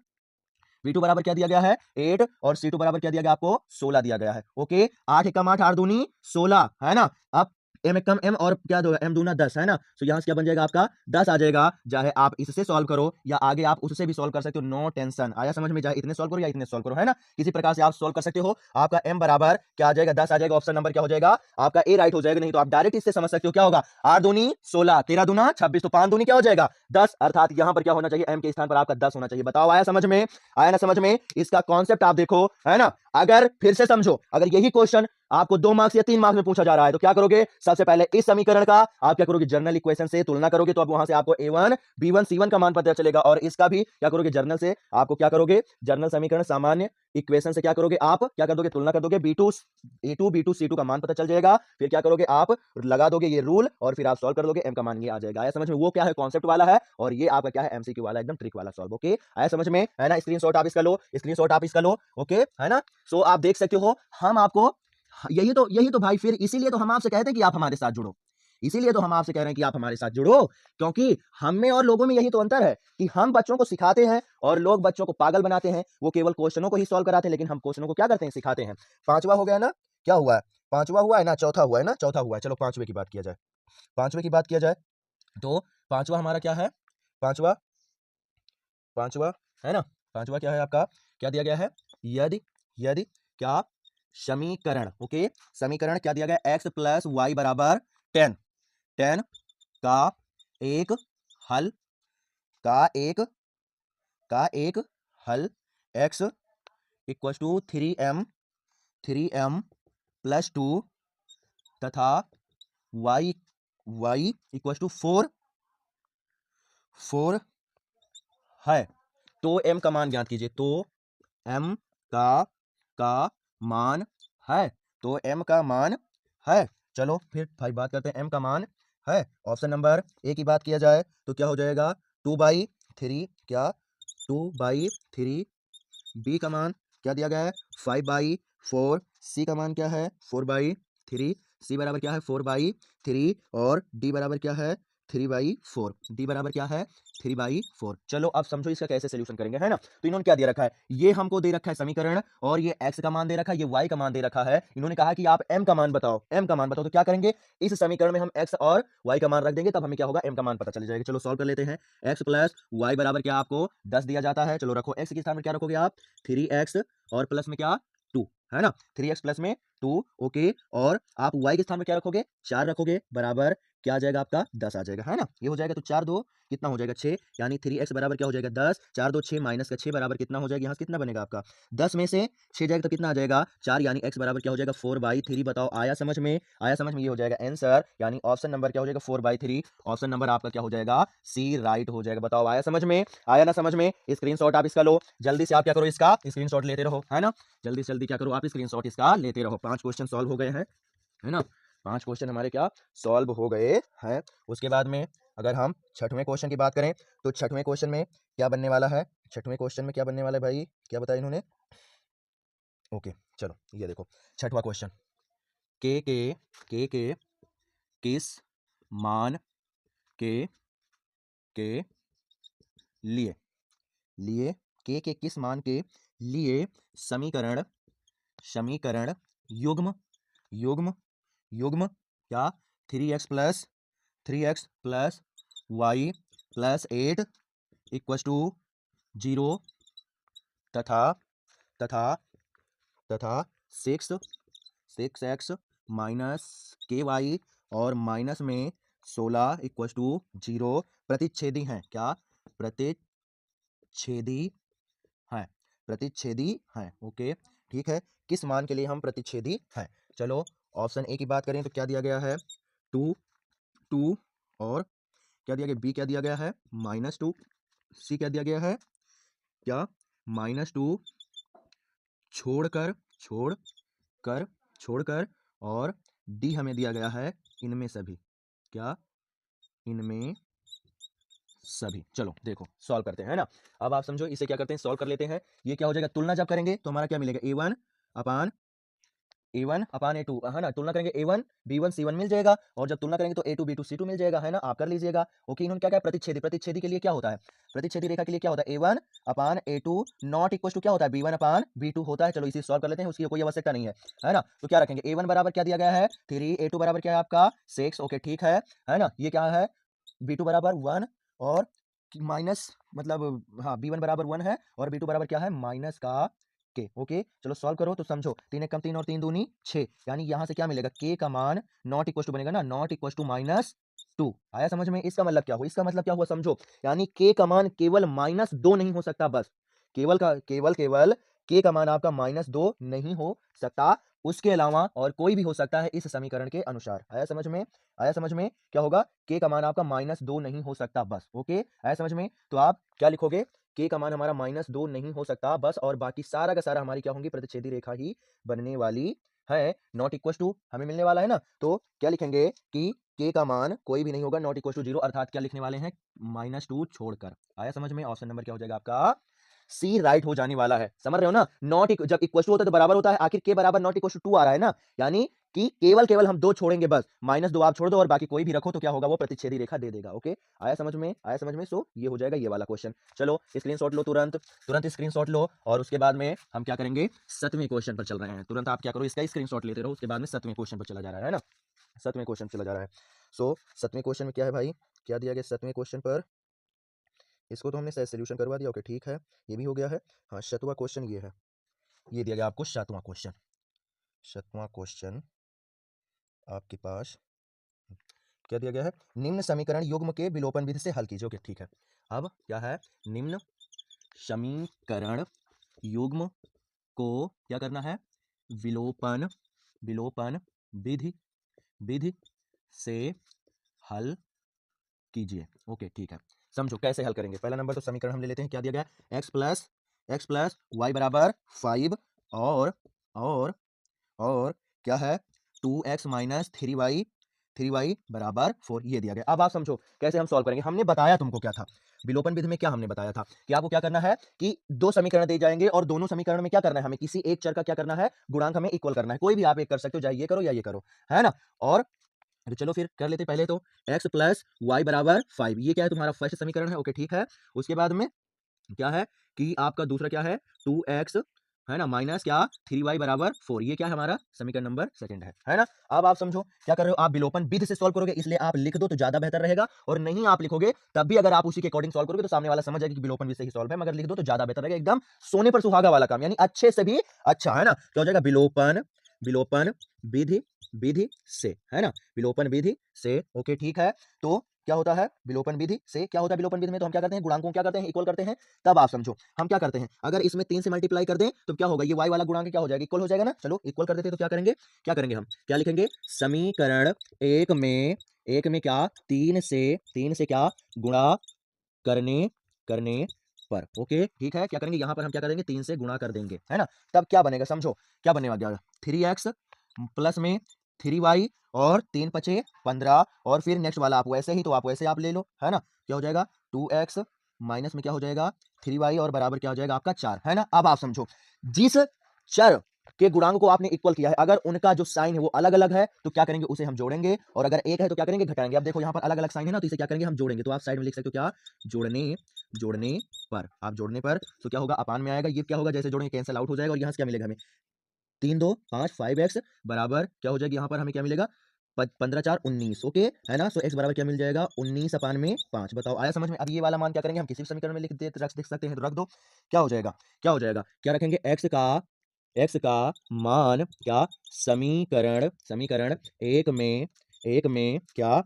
v2 बराबर क्या दिया गया है 8, और c2 बराबर क्या दिया गया आपको 16 दिया गया है। ओके, 8 एकम 8, 8 दूनी 16, है ना। अब m एकम m और क्या दो m दूना 10, है ना। तो यहां से क्या बन जाएगा आपका 10 आ जाएगा। चाहे आप इससे सॉल्व करो या आगे आप उससे भी सॉल्व कर सकते हो, नो टेंशन। आया समझ में, चाहे इतने सॉल्व करो या इतने सॉल्व करो, है ना, किसी प्रकार से आप सॉल्व कर सकते हो। आपका m बराबर क्या आ जाएगा 10 आ जाएगा, ऑप्शन नंबर क्या हो जाएगा आपका ए राइट हो जाएगा। नहीं तो आप डायरेक्ट इससे समझ सकते हो, क्या होगा 8 दूनी 16, 13 दूना 26, तो 5 दूनी क्या हो जाएगा 10, अर्थात यहां पर क्या होना चाहिए, m के स्थान पर आपका 10 होना चाहिए। बताओ आया समझ में, आया ना समझ में। इसका कॉन्सेप्ट आप देखो, है ना। अगर फिर से समझो, अगर यही क्वेश्चन आपको 2 मार्क्स या 3 मार्क्स में पूछा जा रहा है तो क्या करोगे, सबसे पहले इस समीकरण का आप क्या करोगे, जर्नल इक्वेशन से तुलना करोगे, तो अब वहां से आपको a1 b1 c1 का मान पता चलेगा, और इसका भी क्या करोगे, जर्नल से आपको क्या करोगे, जर्नल समीकरण सामान्य इक्वेशन से क्या करोगे, आप क्या कर दोगे, तुलना कर दोगे, b2 a2 b2 c2 का मान पता चल जाएगा। फिर क्या करोगे, आप लगा दोगे ये रूल, और फिर आप सॉल्व कर दोगे, m का मान ये आ जाएगा। आया समझ में, वो क्या है कॉन्सेप्ट वाला है, और ये आपका क्या है एमसीक्यू वाला, एकदम ट्रिक वाला सॉल्व। ओके, आया समझ में, है ना। स्क्रीनशॉट आप इसका लो, स्क्रीनशॉट आप इसका लो, ओके, है ना। सो आप देख सकते हो, हम आपको यही तो भाई, फिर इसीलिए तो हम आपसे कहते हैं कि आप हमारे साथ जुड़ो, इसीलिए तो हम आपसे कह रहे हैं कि आप हमारे साथ जुड़ो, क्योंकि हम में और लोगों में यही तो अंतर है कि हम बच्चों को सिखाते हैं और लोग बच्चों को पागल बनाते हैं। वो केवल क्वेश्चनों को ही सॉल्व कराते हैं, लेकिन हम क्वेश्चनों को क्या करते हैं, सिखाते हैं। पांचवा हो गया ना, क्या हुआ है, पांचवा हुआ है ना, चौथा हुआ है ना, चौथा हुआ है। चलो पांचवे की बात किया जाए, पांचवे की बात किया जाए तो पांचवा हमारा क्या है, पांचवा पांचवा है ना, पांचवा क्या है आपका, क्या दिया गया है, यदि यदि क्या समीकरण, ओके, समीकरण क्या दिया गया, x प्लस वाई बराबर 10, 10 का एक हल का एक हल x equal to 3m plus 2 तथा y इक्वल टू 4 है। तो m का मान ज्ञात कीजिए। तो m का मान है। तो m का मान है। चलो फिर भाई बात करते हैं m का मान है। ऑप्शन नंबर ए की बात किया जाए तो क्या हो जाएगा 2/3 क्या 2/3। बी का मान क्या दिया गया है 5/4। सी का मान क्या है 4/3। सी बराबर क्या है 4/3 और डी बराबर क्या है 3/4। डी बराबर क्या है 3/4। चलो अब समझो इसका कैसे सोल्यूशन करेंगे, है ना। तो इन्होंने क्या दे रखा है, ये हमको दे रखा है समीकरण और ये x का मान दे रखा है, ये y का मान दे रखा है। इन्होंने कहा कि आप m का मान बताओ, m का मान बताओ। तो क्या करेंगे, इस समीकरण में हम x और y का मान रख देंगे, तब हमें क्या होगा m का मान पता चल जाएगा। चलो सॉल्व कर लेते हैं। x प्लस y बराबर क्या आपको 10 दिया जाता है। चलो रखो x के स्थान में क्या रखोगे आप 3x और प्लस में क्या 2, है ना। 3x प्लस में 2 ओके। और आप y के स्थान में क्या रखोगे 4 रखोगे, बराबर क्या आ जाएगा आपका 10 आ जाएगा, है ना। ये हो जाएगा तो 4 2 कितना हो जाएगा 6, यानी 3x बराबर क्या हो जाएगा 10। 4 2 6 माइनस का 6 बराबर कितना हो जाएगा, यहाँ से कितना बनेगा आपका 10 में से 6 जाएगा तो कितना आ जाएगा 4, यानी x बराबर क्या हो जाएगा 4/3। बताओ आया समझ में, आया समझ में। ये हो जाएगा आंसर, यानी ऑप्शन नंबर क्या हो जाएगा 4/3। ऑप्शन नंबर आपका क्या हो जाएगा सी राइट हो जाएगा। बताओ आया समझ में, आया ना समझ में। स्क्रीनशॉट आप इसका लो, जल्दी से आप क्या करो इसका स्क्रीनशॉट लेते रहो, है ना। जल्दी से जल्दी क्या करो आप स्क्रीनशॉट इसका लेते रहो। 5 क्वेश्चन सॉल्व हो गए हैं, है ना। 5 क्वेश्चन हमारे क्या सॉल्व हो गए हैं। उसके बाद में अगर हम छठवें क्वेश्चन की बात करें तो छठवें क्वेश्चन में क्या बनने वाला है, छठवें क्वेश्चन में क्या बनने वाला है भाई, क्या बताया इन्होंने। ओके चलो ये देखो छठवां क्वेश्चन, के किस मान के लिए लिए के किस मान के लिए समीकरण समीकरण युग्म युग्म युग्म क्या 3x plus y plus 8 equal to 0 तथा तथा तथा 6x माइनस के वाई और माइनस में 16 इक्वल टू 0 प्रतिच्छेदी हैं। क्या प्रतिच्छेदी हैं, प्रतिच्छेदी हैं ओके ठीक है। किस मान के लिए हम प्रतिच्छेदी हैं। चलो ऑप्शन ए की बात करें तो क्या दिया गया है 2 और क्या दिया गया बी क्या दिया गया है -2। सी क्या दिया गया है क्या -2 छोड़कर छोड़कर छोड़कर और डी हमें दिया गया है इनमें सभी, क्या इनमें सभी। चलो देखो सॉल्व करते हैं, है ना। अब आप समझो इसे क्या करते हैं सॉल्व कर लेते हैं। ये क्या हो जाएगा तुलना जब करेंगे तो हमारा क्या मिलेगा a1 अपान a2, है ना। तुलना करेंगे a1 b1 c1 मिल जाएगा और जब तुलना करेंगे तो a2 b2 c2 मिल जाएगा, है ना। आप कर लीजिएगा ओके। इन्होंने क्या कहा प्रतिच्छेदी, प्रतिच्छेदी के लिए क्या होता है, प्रतिच्छेदी रेखा के लिए क्या होता है a1 upon a2 not equal to क्या होता है b1 अपान b2 होता है। चलो इसे सॉल्व कर लेते हैं, उसकी कोई आवश्यकता नहीं है ना। तो क्या रखेंगे a1 बराबर क्या दिया गया है 3, a2 बराबर क्या है आपका 6 ओके ठीक है ना। ये क्या है b2 बराबर 1 और माइनस मतलब हाँ b1 बराबर 1 है और b2 बराबर क्या है माइनस का के ओके। चलो सॉल्व करो तो समझो 3 एक कम 3 और 3 दूनी 6, यानी यहाँ से क्या मिलेगा के का मान नॉट इक्वल टू बनेगा ना नॉट इक्वल टू -2। आया समझ में। इसका मतलब क्या हुआ, इसका मतलब क्या हुआ समझो, यानी के का मान केवल -2 नहीं हो सकता, बस केवल के का मान आपका -2 नहीं हो सकता, उसके अलावा और कोई भी हो सकता है इस समीकरण के अनुसार। आया समझ में, आया समझ में। क्या होगा के का मान आपका -2 नहीं हो सकता बस ओके। आया समझ में। तो आप क्या लिखोगे के का मान हमारा -2 नहीं हो सकता बस, और बाकी सारा का सारा हमारी क्या होंगी प्रतिच्छेदी रेखा ही बनने वाली है। नॉट इक्वल टू हमें मिलने वाला है ना, तो क्या लिखेंगे कि के का मान कोई भी नहीं होगा नॉट इक्वल टू 0, अर्थात क्या लिखने वाले हैं -2 छोड़कर। आया समझ में। ऑप्शन नंबर क्या हो जाएगा आपका सी राइट हो जाने वाला है, समझ रहे हो ना। नॉट जब इक्वल टू होता है तो बराबर होता है, आखिर के बराबर नॉट इक्वल टू 2 आ रहा है ना, यानी कि केवल हम 2 छोड़ेंगे बस, -2 आप छोड़ दो और बाकी कोई भी रखो तो क्या होगा वो प्रतिच्छेदी रेखा दे देगा ओके। आया समझ में, आया समझ में। सो ये हो जाएगा ये वाला क्वेश्चन। चलो स्क्रीनशॉट लो, तुरंत तुरंत स्क्रीनशॉट लो और उसके बाद में हम क्या करेंगे 7वें क्वेश्चन पर चल रहे हैं। तुरंत आप क्या करो इसका स्क्रीनशॉट लेते रहो, उसके बाद में 7वें क्वेश्चन पर चला जा रहा है ना। 7वें क्वेश्चन चला जा रहा है। सो 7वें क्वेश्चन में क्या है भाई, क्या दिया गया 7वें क्वेश्चन पर, इसको तो हमने शायद सोल्यूशन करवा दिया ओके ठीक है, ये भी हो गया है। हाँ 7वां क्वेश्चन ये है, ये दिया गया आपको 7वां क्वेश्चन। 7वां क्वेश्चन आपके पास क्या दिया गया है, निम्न समीकरण युग्म के विलोपन विधि से हल कीजिए। ओके ठीक है, अब क्या है, निम्न समीकरण युग्म को क्या करना है, विलोपन विलोपन विधि विधि से हल कीजिए। ओके ठीक है, समझो कैसे हल करेंगे। पहला नंबर तो समीकरण हम ले लेते हैं, क्या दिया गया है, एक्स प्लस वाई बराबर 5 और और और क्या है, 2x माइनस 3y बराबर 4, ये दिया गया। अब आप समझो कैसे हम सॉल्व करेंगे। हमने बताया तुमको क्या था विलोपन विधि में, क्या हमने बताया था कि आपको क्या करना है कि दो समीकरण दे जाएंगे और दोनों समीकरण में क्या करना है, हमें किसी एक चर का क्या करना है, गुणांक हमें इक्वल करना है। कोई भी आप एक कर सकते हो, चाहे ये करो या ये करो, है ना। और तो चलो फिर कर लेते पहले तो, x प्लस वाई बराबर 5, ये क्या है, तुम्हारा फर्स्ट समीकरण है। ओके ठीक है, उसके बाद में क्या है कि आपका दूसरा क्या है, 2x, है ना, माइनस क्या 3y बराबर 4, ये क्या है हमारा समीकरण नंबर सेकंड है ना। अब आप समझो क्या कर रहे हो, आप विलोपन विधि से सॉल्व करोगे, इसलिए आप लिख दो तो ज्यादा बेहतर रहेगा, और नहीं आप लिखोगे तब भी अगर आप उसी के अकॉर्डिंग सॉल्व करोगे तो सामने वाला समझ जाएगा कि विलोपन विधि से ही सॉल्व है, मगर लिख दो तो ज्यादा बेहतर रहेगा, एकदम सोने पर सुहागा वाला काम, यानी अच्छे से भी अच्छा, है ना। क्या हो जाएगा, विलोपन विलोपन विधि विधि से, है ना, विलोपन विधि से। ओके ठीक है, तो क्या होता है विलोपन विधि से, क्या होता है विलोपन विधि में, तो हम क्या करते हैं, गुणांकों क्या करते हैं, इक्वल करते हैं। तब आप समझो हम क्या करते हैं, अगर इसमें 3 से मल्टीप्लाई कर दें तो क्या होगा, ये y वाला गुणांक क्या हो जाएगा, इक्वल हो जाएगा ना। चलो इक्वल कर देते हैं, तो क्या करेंगे हम, क्या लिखेंगे, समीकरण एक में क्या, 3 से क्या गुणा करने करने पर। ओके ठीक है, क्या करेंगे, यहां पर हम क्या करेंगे, 3 से गुणा कर देंगे, है ना। तब क्या बनेगा, समझो क्या बनेगा, 3x प्लस में 3y और 3 पचे 15, और फिर नेक्स्ट वाला आप वैसे ही, तो आप वैसे आप ले लो, है ना। क्या हो जाएगा, 2x माइनस में क्या हो जाएगा 3y और बराबर क्या हो जाएगा आपका 4, है ना। अब आप समझो जिस चर के गुणांक को आपने इक्वल किया है, अगर उनका जो साइन है वो अलग अलग है तो क्या करेंगे, उसे हम जोड़ेंगे, और अगर एक है तो क्या करेंगे, घटाएंगे। अब देखो यहाँ पर अलग अलग साइन है ना, तो इसे क्या करेंगे, हम जोड़ेंगे। तो आप साइड में लिख सकते हो क्या, जोड़ने जोड़ने पर, आप जोड़ने पर तो क्या होगा, अपान में आएगा, ये क्या होगा, जैसे जोड़ेंगे कैंसिल आउट हो जाएगा, और यहाँ से क्या मिलेगा हमें, 3 2 5 5x बराबर क्या हो जाएगी, यहाँ पर हमें क्या मिलेगा, 15 4 19। ओके है ना, सो x बराबर क्या मिल जाएगा, 19 अपान में 5। बताओ आया समझ में। अब ये वाला मान क्या करेंगे, हम किसी भी समीकरण में रख सकते हैं, तो रख दो। क्या हो जाएगा, क्या रखेंगे, x का मान क्या, समीकरण समीकरण एक में क्या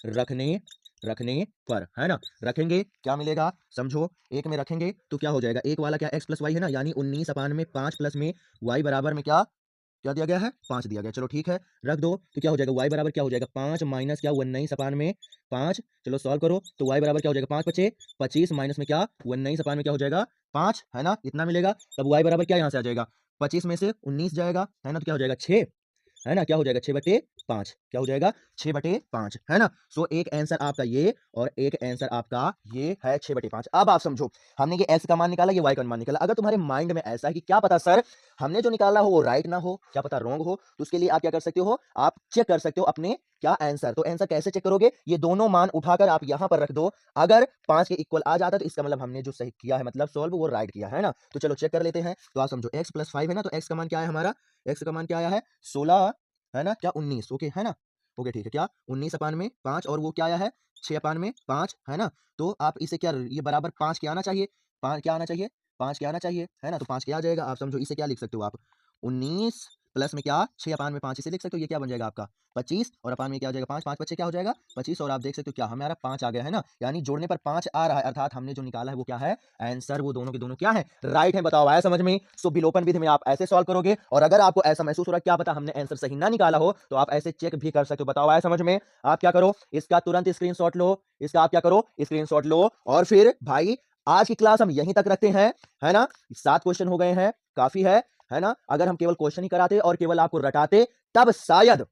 रखने रखने पर, है ना, रखेंगे, क्या मिलेगा, समझो एक में रखेंगे तो क्या हो जाएगा, एक वाला क्या x प्लस वाई है ना, यानी 19 अपान में 5 प्लस में y बराबर में क्या क्या दिया गया है, 5 दिया गया। चलो ठीक है, रख दो, तो क्या हो जाएगा, y बराबर क्या हो जाएगा, 5 माइनस क्या 19 अपान में 5। चलो सॉल्व करो, तो y बराबर क्या हो जाएगा, 5 पचे 25 माइनस में क्या 19 अपान में क्या हो जाएगा 5, है ना, इतना मिलेगा। तब y बराबर क्या यहाँ से आ जाएगा, 25 में से 19 जाएगा, है ना, तो क्या हो जाएगा 6, है ना, क्या हो जाएगा 6/5, क्या हो जाएगा 6/5, है ना। सो एक आंसर आपका ये और एक आंसर आपका ये है 6/5। अब आप समझो हमने ये x का मान निकाला, ये y का मान निकाला। अगर तुम्हारे माइंड में ऐसा है कि क्या पता सर हमने जो निकाला हो वो राइट ना हो, क्या पता रॉन्ग हो, तो उसके लिए आप क्या कर सकते हो, आप चेक कर सकते हो अपने क्या आंसर। तो आंसर कैसे चेक करोगे, ये दोनों मान उठाकर आप यहां पर रख दो, अगर 5 के इक्वल आ जाता है तो इसका मतलब हमने जो सही किया है, मतलब सॉल्व वो राइट किया है ना। तो चलो चेक कर लेते हैं। तो आप समझो x प्लस 5 है ना, तो x का मान क्या है हमारा, x का मान क्या आया है 16, है ना, क्या 19। ओके है ना, ओके ठीक है, क्या 19 अपान में 5 और वो क्या आया है 6 अपान में 5, है ना। तो आप इसे क्या, ये बराबर 5 क्या आना चाहिए, 5 क्या आना चाहिए, 5 क्या आना चाहिए, है ना। तो 5 क्या आ जाएगा, आप समझो इसे क्या लिख सकते हो आप, 19 प्लस में क्या 6 अपान में 5, इसे लिख सकते हो, ये क्या बन जाएगा आपका 25, और अपान में क्या हो जाएगा 5 5 बच्चे क्या हो जाएगा 25, और आप देख सकते हो क्या हमारा 5 आ गया, है ना, यानी जोड़ने पर 5 आ रहा है, अर्थात हमने जो निकाला है वो क्या है, आंसर वो दोनों के दोनों क्या है, राइट है। बताओ आया समझ में। सो विलोपन विधि में आप ऐसे सॉल्व करोगे, और अगर आपको ऐसा महसूस हो रहा है क्या पता हमने आंसर सही ना निकाला हो, तो आप ऐसे चेक भी कर सकते हो। बताओ आया समझ में। आप क्या करो, इसका तुरंत स्क्रीनशॉट लो, इसका आप क्या करो स्क्रीनशॉट लो, और फिर भाई आज की क्लास हम यहीं तक रखते हैं, है ना। 7 क्वेश्चन हो गए हैं, काफी है ना। अगर हम केवल क्वेश्चन ही कराते और केवल आपको रटाते तब शायद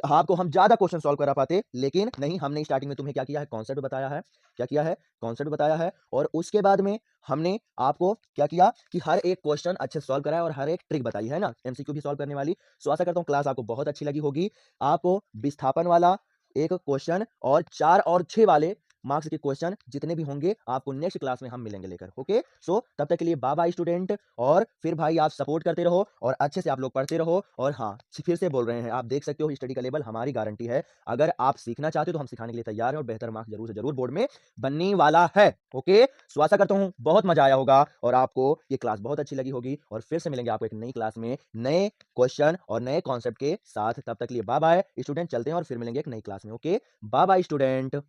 आपको हम ज्यादा क्वेश्चन सॉल्व करा पाते, लेकिन नहीं, हमने स्टार्टिंग में तुम्हें क्या किया है, कॉन्सेप्ट बताया है, क्या किया है, कॉन्सेप्ट बताया है, और उसके बाद में हमने आपको क्या किया कि हर एक क्वेश्चन अच्छे से सॉल्व कराया और हर एक ट्रिक बताई, है ना, एमसीक्यू भी सॉल्व करने वाली। सो आशा करता हूँ क्लास आपको बहुत अच्छी लगी होगी। आपको विस्थापन वाला एक क्वेश्चन और 4 और 6 वाले मार्क्स के क्वेश्चन जितने भी होंगे आपको नेक्स्ट क्लास में हम मिलेंगे लेकर। ओके, सो तब तक के लिए बाय बाय स्टूडेंट। और फिर भाई आप सपोर्ट करते रहो और अच्छे से आप लोग पढ़ते रहो। और हाँ, फिर से बोल रहे हैं, आप देख सकते हो स्टडी का लेवल हमारी गारंटी है। अगर आप सीखना चाहते हो तो हम सिखाने के लिए तैयार हैं और बेहतर मार्क्स जरूर से जरूर बोर्ड में बनने वाला है। ओके, सो आशा करता हूँ बहुत मजा आया होगा और आपको ये क्लास बहुत अच्छी लगी होगी। और फिर से मिलेंगे आपको एक नई क्लास में नए क्वेश्चन और नए कॉन्सेप्ट के साथ। तब तक के लिए बाय बाय स्टूडेंट, चलते हैं और फिर मिलेंगे एक नई क्लास में। Okay, bye bye student.